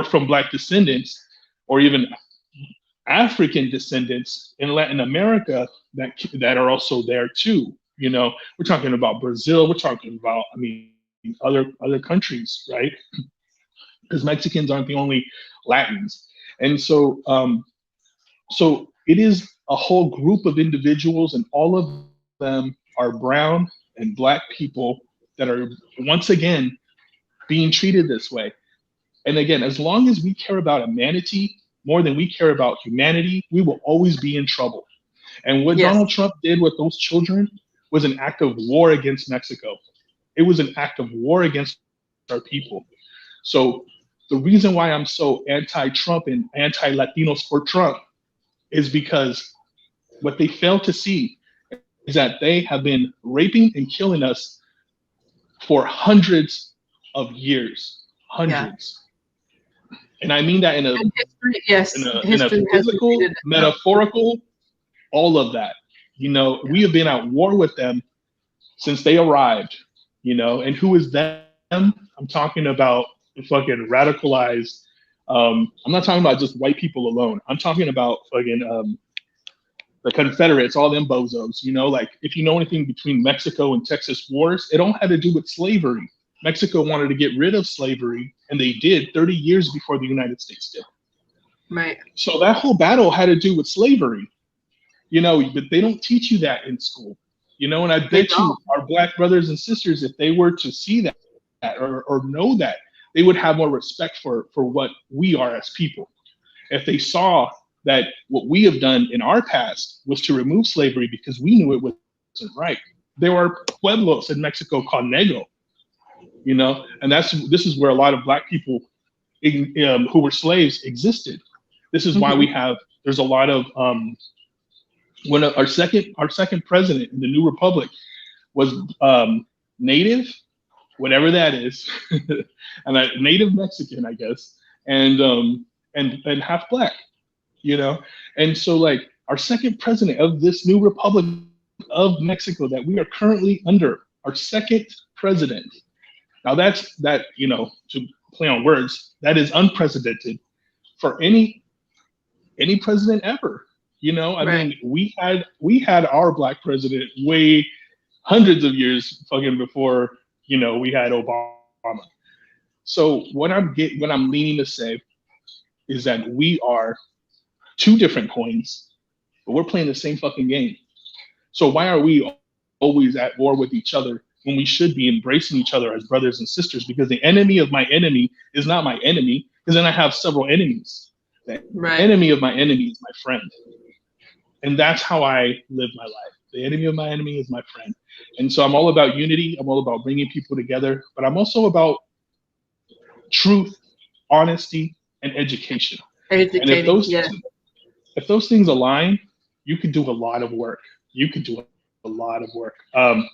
from Black descendants, or even African descendants in Latin America that are also there too. You know, we're talking about Brazil. We're talking about, I mean, other countries, right? Because Mexicans aren't the only Latins, and so it is a whole group of individuals, and all of them are brown and Black people that are once again being treated this way. And again, as long as we care about humanity more than we care about humanity, we will always be in trouble. And what Yes. Donald Trump did with those children was an act of war against Mexico. It was an act of war against our people. So the reason why I'm so anti-Trump and anti-Latinos for Trump is because what they fail to see is that they have been raping and killing us for hundreds of years, hundreds. Yeah. And I mean that in a history, yes, in a history physical, metaphorical, all of that. You know, we have been at war with them since they arrived. You know, and who is them? I'm talking about fucking radicalized. I'm not talking about just white people alone. I'm talking about fucking the Confederates, all them bozos. You know, like if you know anything between Mexico and Texas wars, it all had to do with slavery. Mexico wanted to get rid of slavery, and they did 30 years before the United States did. Right. So that whole battle had to do with slavery. You know, but they don't teach you that in school. You know, and I bet you our Black brothers and sisters, if they were to see that or know that, they would have more respect for what we are as people. If they saw that what we have done in our past was to remove slavery because we knew it wasn't right. There were pueblos in Mexico called Negro, you know, and this is where a lot of Black people who were slaves existed. This is why there's a lot of when our second president in the new republic was native, whatever that is, and a native Mexican, I guess, and half Black, you know. And so like our second president of this new republic of Mexico that we are currently under, our second president. Now that, you know, to play on words, that is unprecedented for any president ever. You know, I mean, we had our Black president way hundreds of years fucking before, you know, we had Obama. So what I'm leaning to say is that we are two different coins, but we're playing the same fucking game. So why are we always at war with each other when we should be embracing each other as brothers and sisters? Because the enemy of my enemy is not my enemy, because then I have several enemies. The enemy of my enemy is my friend. And that's how I live my life. The enemy of my enemy is my friend. And so I'm all about unity. I'm all about bringing people together, but I'm also about truth honesty, and education. And Educating, yeah. if those things align, you could do a lot of work. You could do a lot of work. But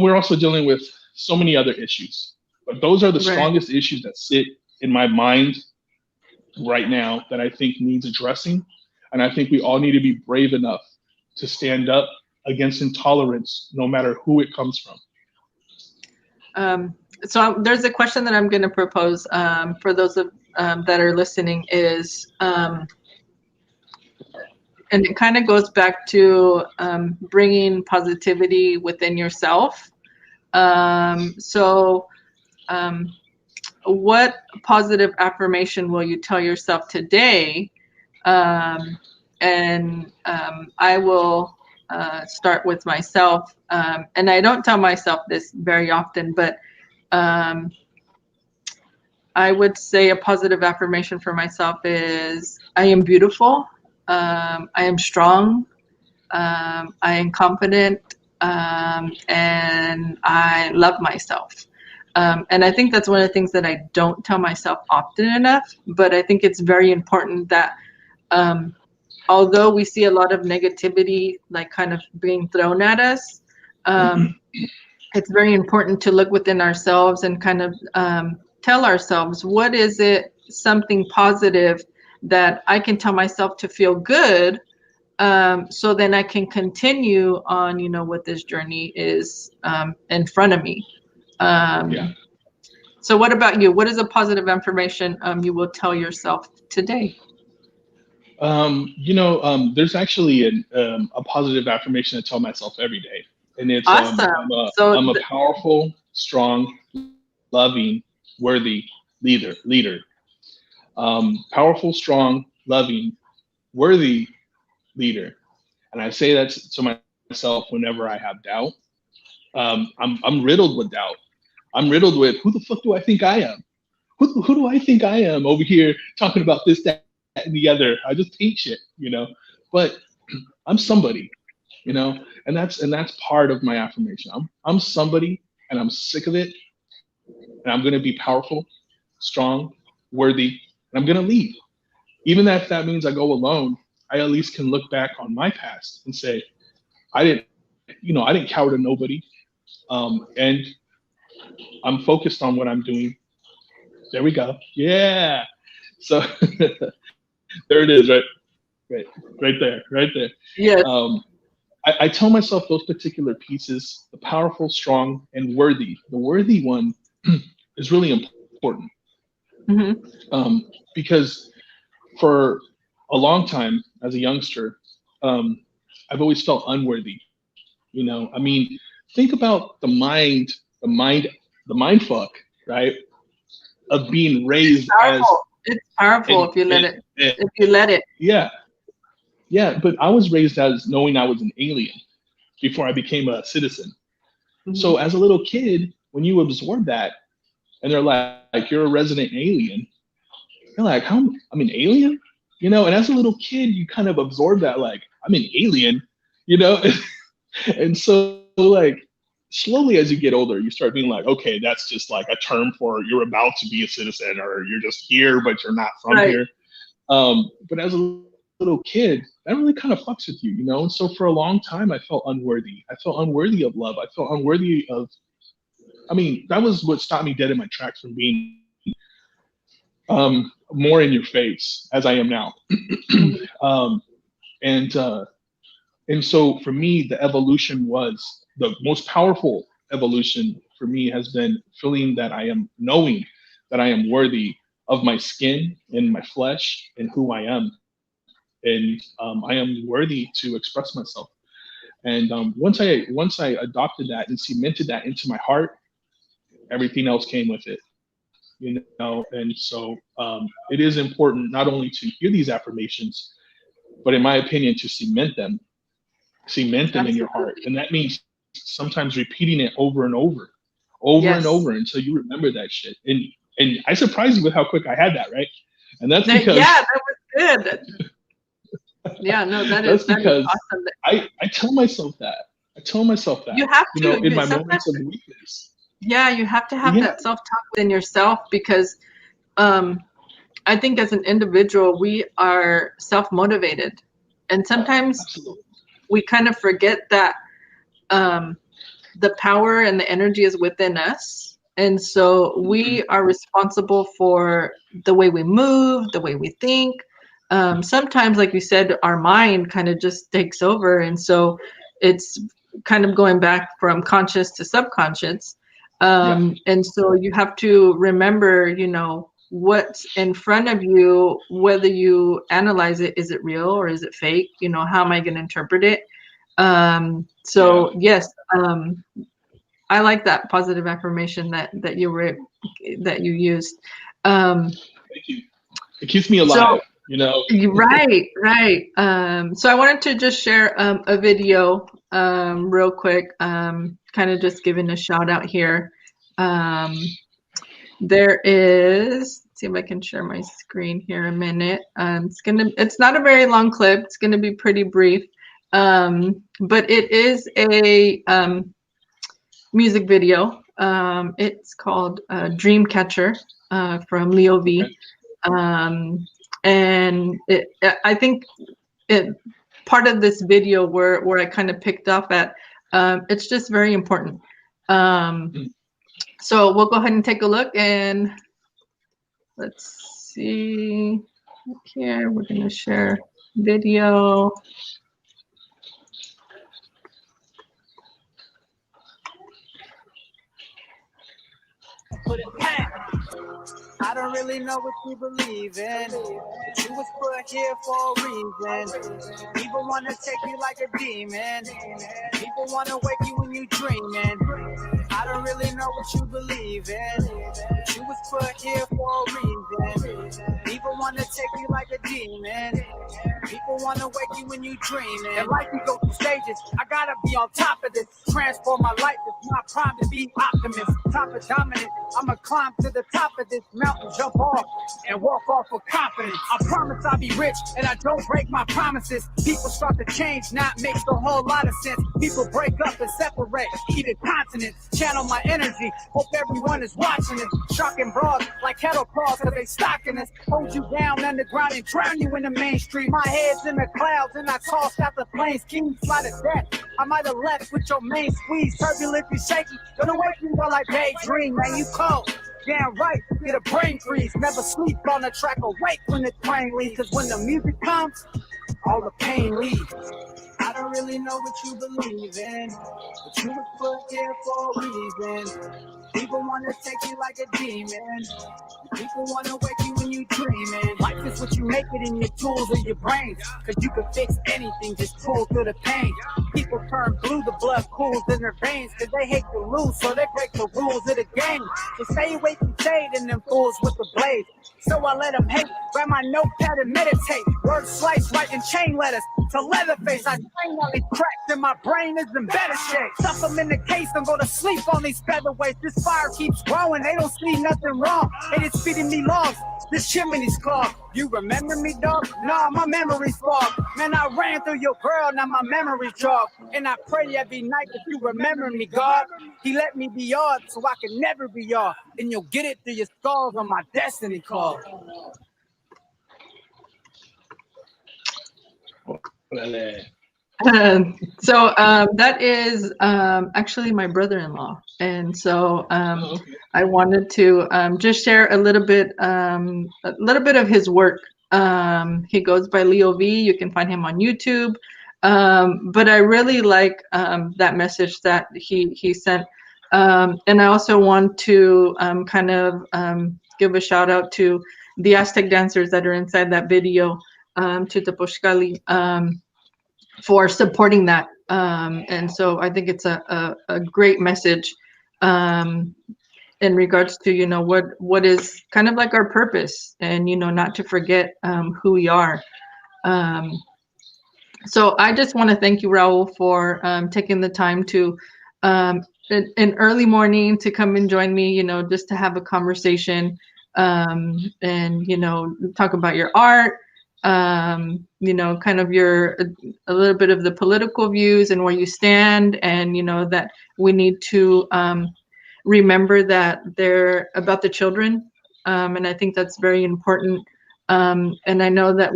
we're also dealing with so many other issues. But those are the Right. strongest issues that sit in my mind right now that I think needs addressing. And I think we all need to be brave enough to stand up against intolerance, no matter who it comes from. So there's a question that I'm going to propose for those of that are listening is, and it kind of goes back to bringing positivity within yourself. What positive affirmation will you tell yourself today? I will start with myself. And I don't tell myself this very often, but I would say a positive affirmation for myself is I am beautiful. I am strong. I am confident. And I love myself. And I think that's one of the things that I don't tell myself often enough, but I think it's very important that although we see a lot of negativity like kind of being thrown at us, it's very important to look within ourselves and kind of tell ourselves, what is it, something positive that I can tell myself to feel good, so then I can continue on, you know, what this journey is in front of me. Yeah. So what about you? What is a positive affirmation you will tell yourself today? There's actually a positive affirmation I tell myself every day, and it's Awesome. I'm a powerful, strong, loving, worthy leader. Powerful, strong, loving, worthy leader, and I say that to myself whenever I have doubt. I'm riddled with doubt. I'm riddled with who the fuck do I think I am? Who do I think I am over here talking about this, that, and the other? I just paint shit, But I'm somebody, and that's part of my affirmation. I'm somebody, and I'm sick of it, and I'm gonna be powerful, strong, worthy, and I'm gonna lead. Even if that means I go alone, I at least can look back on my past and say, I didn't cower to nobody, and I'm focused on what I'm doing. There we go. Yeah. So there it is, right there. Yes. I tell myself those particular pieces, the powerful, strong, and worthy. The worthy one is really important. Mm-hmm. Because for a long time as a youngster, I've always felt unworthy. I mean, think about the mind fuck, right? Of being raised it's powerful if you let it. Yeah, but I was raised as knowing I was an alien before I became a citizen. Mm-hmm. So as a little kid, when you absorb that, and they're like you're a resident alien, you're like, how? I'm an alien, And as a little kid, you kind of absorb that, like I'm an alien, and so like slowly as you get older, you start being like, okay, that's just like a term for you're about to be a citizen, or you're just here, but you're not from here. But as a little kid, that really kind of fucks with you, And so for a long time, I felt unworthy. I felt unworthy of love. I felt unworthy of, that was what stopped me dead in my tracks from being more in your face as I am now. And so for me, the evolution was the most powerful evolution for me has been knowing that I am worthy of my skin and my flesh and who I am. And I am worthy to express myself. And once I adopted that and cemented that into my heart, everything else came with it. And so it is important not only to hear these affirmations, but in my opinion, to cement them Absolutely. In your heart. And that means sometimes repeating it over and over and over until you remember that shit. And I surprised you with how quick I had that, right? And that's because that was good. Yeah, no, that's because awesome. I tell myself that. You have to. In my moments of weakness. Yeah, you have to have Yeah, that self-talk within yourself because I think as an individual, we are self-motivated. And sometimes absolutely. we kind of forget that the power and the energy is within us. And so Mhm. we are responsible for the way we move, the way we think. Sometimes, like you said, our mind kind of just takes over. And so it's kind of going back from conscious to subconscious. Yeah, And so you have to remember, what's in front of you, whether you analyze it, is it real or is it fake? How am I going to interpret it? yeah. So yes, I like that positive affirmation that you used. Um, Thank you. It keeps me so alive, you know. right, right. So I wanted to just share a video real quick, kind of just giving a shout out here. Um, there is, let's see if I can share my screen here a minute. It's not a very long clip. It's gonna be pretty brief. But it is a music video. It's called Dreamcatcher from Leo Okay. V. And I think it part of this video where I kind of picked up at, it's just very important. Mhm. So we'll go ahead and take a look, and let's see here. We're going to share video. I don't really know what you believe in, but you was put here for a reason. People wanna take you like a demon. People wanna wake you when you dreaming. I don't really know what you believe in, but you was put here for a reason. People wanna take you like a demon. People wanna wake you when you dreaming. And like you go through stages, I gotta be on top of this. Transform my life, it's my prime to be optimist. Top of dominant, I'ma climb to the top of this mountain, jump off and walk off with confidence. I promise I'll be rich and I don't break my promises. People start to change, not makes a whole lot of sense. People break up and separate, either continents. Channel my energy, hope everyone is watching it. Shocking broads like kettle claws, cause they stocking us. Hold you down underground and drown you in the mainstream. My head's in the clouds and I tossed out the planes. King fly to death, I might have left with your main squeeze. Turbulent and shaky, gonna wake you while I daydream. Man, you cold. Damn right, get a brain freeze. Never sleep on the track, awake when the train leaves. Cause when the music comes, all the pain leaves. I don't really know what you believe in, but you was put here for a reason. People wanna take you like a demon. People wanna wake you when you dreaming. Life is what you make it in your tools or your brains. Cause you can fix anything, just pull through the pain. People turn blue, the blood cools in their veins. Cause they hate to lose, so they break the rules of the game. So stay away from shade and them fools with the blade. So I let them hate, grab my notepad and meditate. Word slice, writing chain letters to Leatherface. I train on it cracked and my brain is in better shape. Stuff them in the case, don't go to sleep on these featherweights. This fire keeps growing, they don't see nothing wrong. They just feeding me logs, this chimney's clogged. You remember me, dog? Nah, my memory's fogged. Man, I ran through your girl, now my memory's jogged. And I pray every night that you remember me, God. He let me be yours so I can never be yours. And you'll get it through your scars on my destiny call. So that is actually my brother-in-law, and so Oh, okay. I wanted to just share a little bit of his work. He goes by Leo V. You can find him on YouTube, but I really like that message that he sent, and I also want to kind of give a shout out to the Aztec dancers that are inside that video, to Tepochcali, for supporting that. And so I think it's a great message in regards to, what is kind of like our purpose, and, not to forget who we are. So I just want to thank you, Raul, for taking the time to an early morning to come and join me, just to have a conversation, and, talk about your art, kind of a little bit of the political views and where you stand, and, that we need to remember that they're about the children. And I think that's very important. And I know that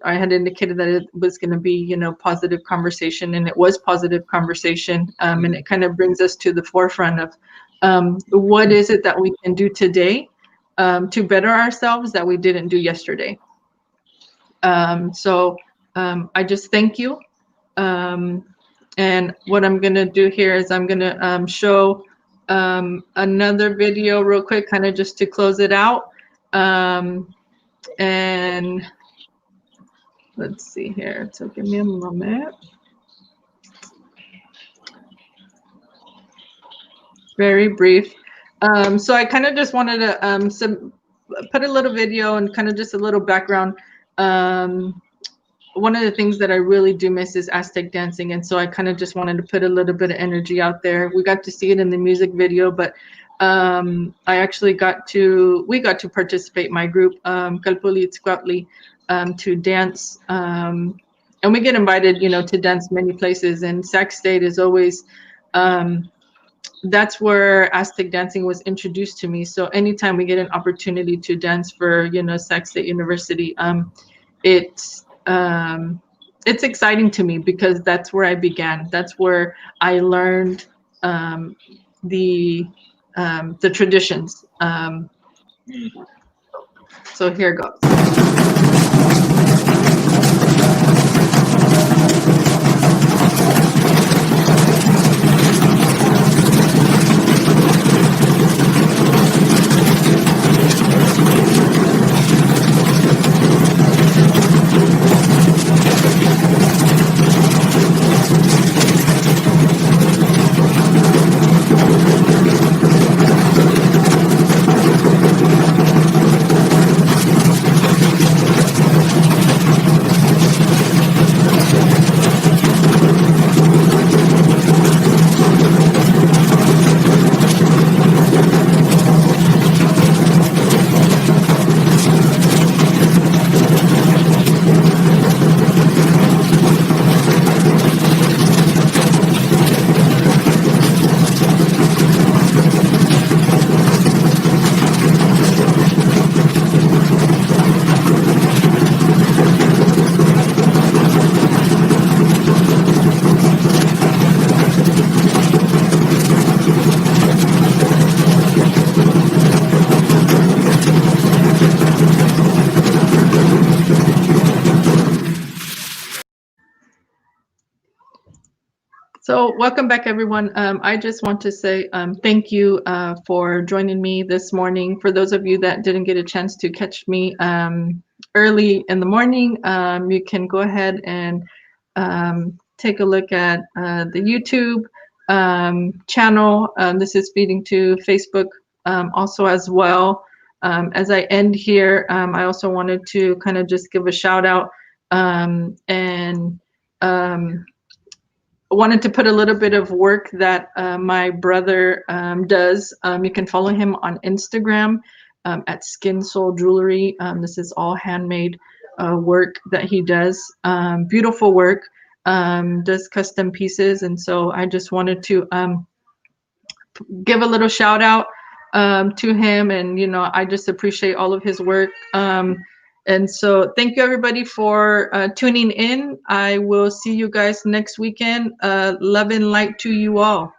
I had indicated that it was going to be, you know, positive conversation, and it was positive conversation. And it kind of brings us to the forefront of what is it that we can do today to better ourselves that we didn't do yesterday. So I just thank you. And what I'm going to do here is I'm going to show another video real quick, kind of just to close it out. And let's see here. So give me a moment. Very brief. So I kind of just wanted to put a little video and kind of just a little background. One of the things that I really do miss is Aztec dancing, and so I kind of just wanted to put a little bit of energy out there. We got to see it in the music video, but I actually we got to participate, my group, Kalpuli Tzquatli, to dance, and we get invited, you know, to dance many places, and Sac State is always, that's where Aztec dancing was introduced to me. So anytime we get an opportunity to dance for, you know, Sac State University, it's exciting to me because that's where I began. That's where I learned the traditions. So here goes. So welcome back, everyone. I just want to say thank you for joining me this morning. For those of you that didn't get a chance to catch me early in the morning, you can go ahead and take a look at the YouTube channel. This is feeding to Facebook also as well. As I end here, I also wanted to kind of just give a shout out and wanted to put a little bit of work that my brother does. You can follow him on Instagram at Skin Soul Jewelry. This is all handmade work that he does. Beautiful work, does custom pieces. And so I just wanted to give a little shout out to him. And, you know, I just appreciate all of his work. And so thank you, everybody, for tuning in. I will see you guys next weekend. Love and light to you all.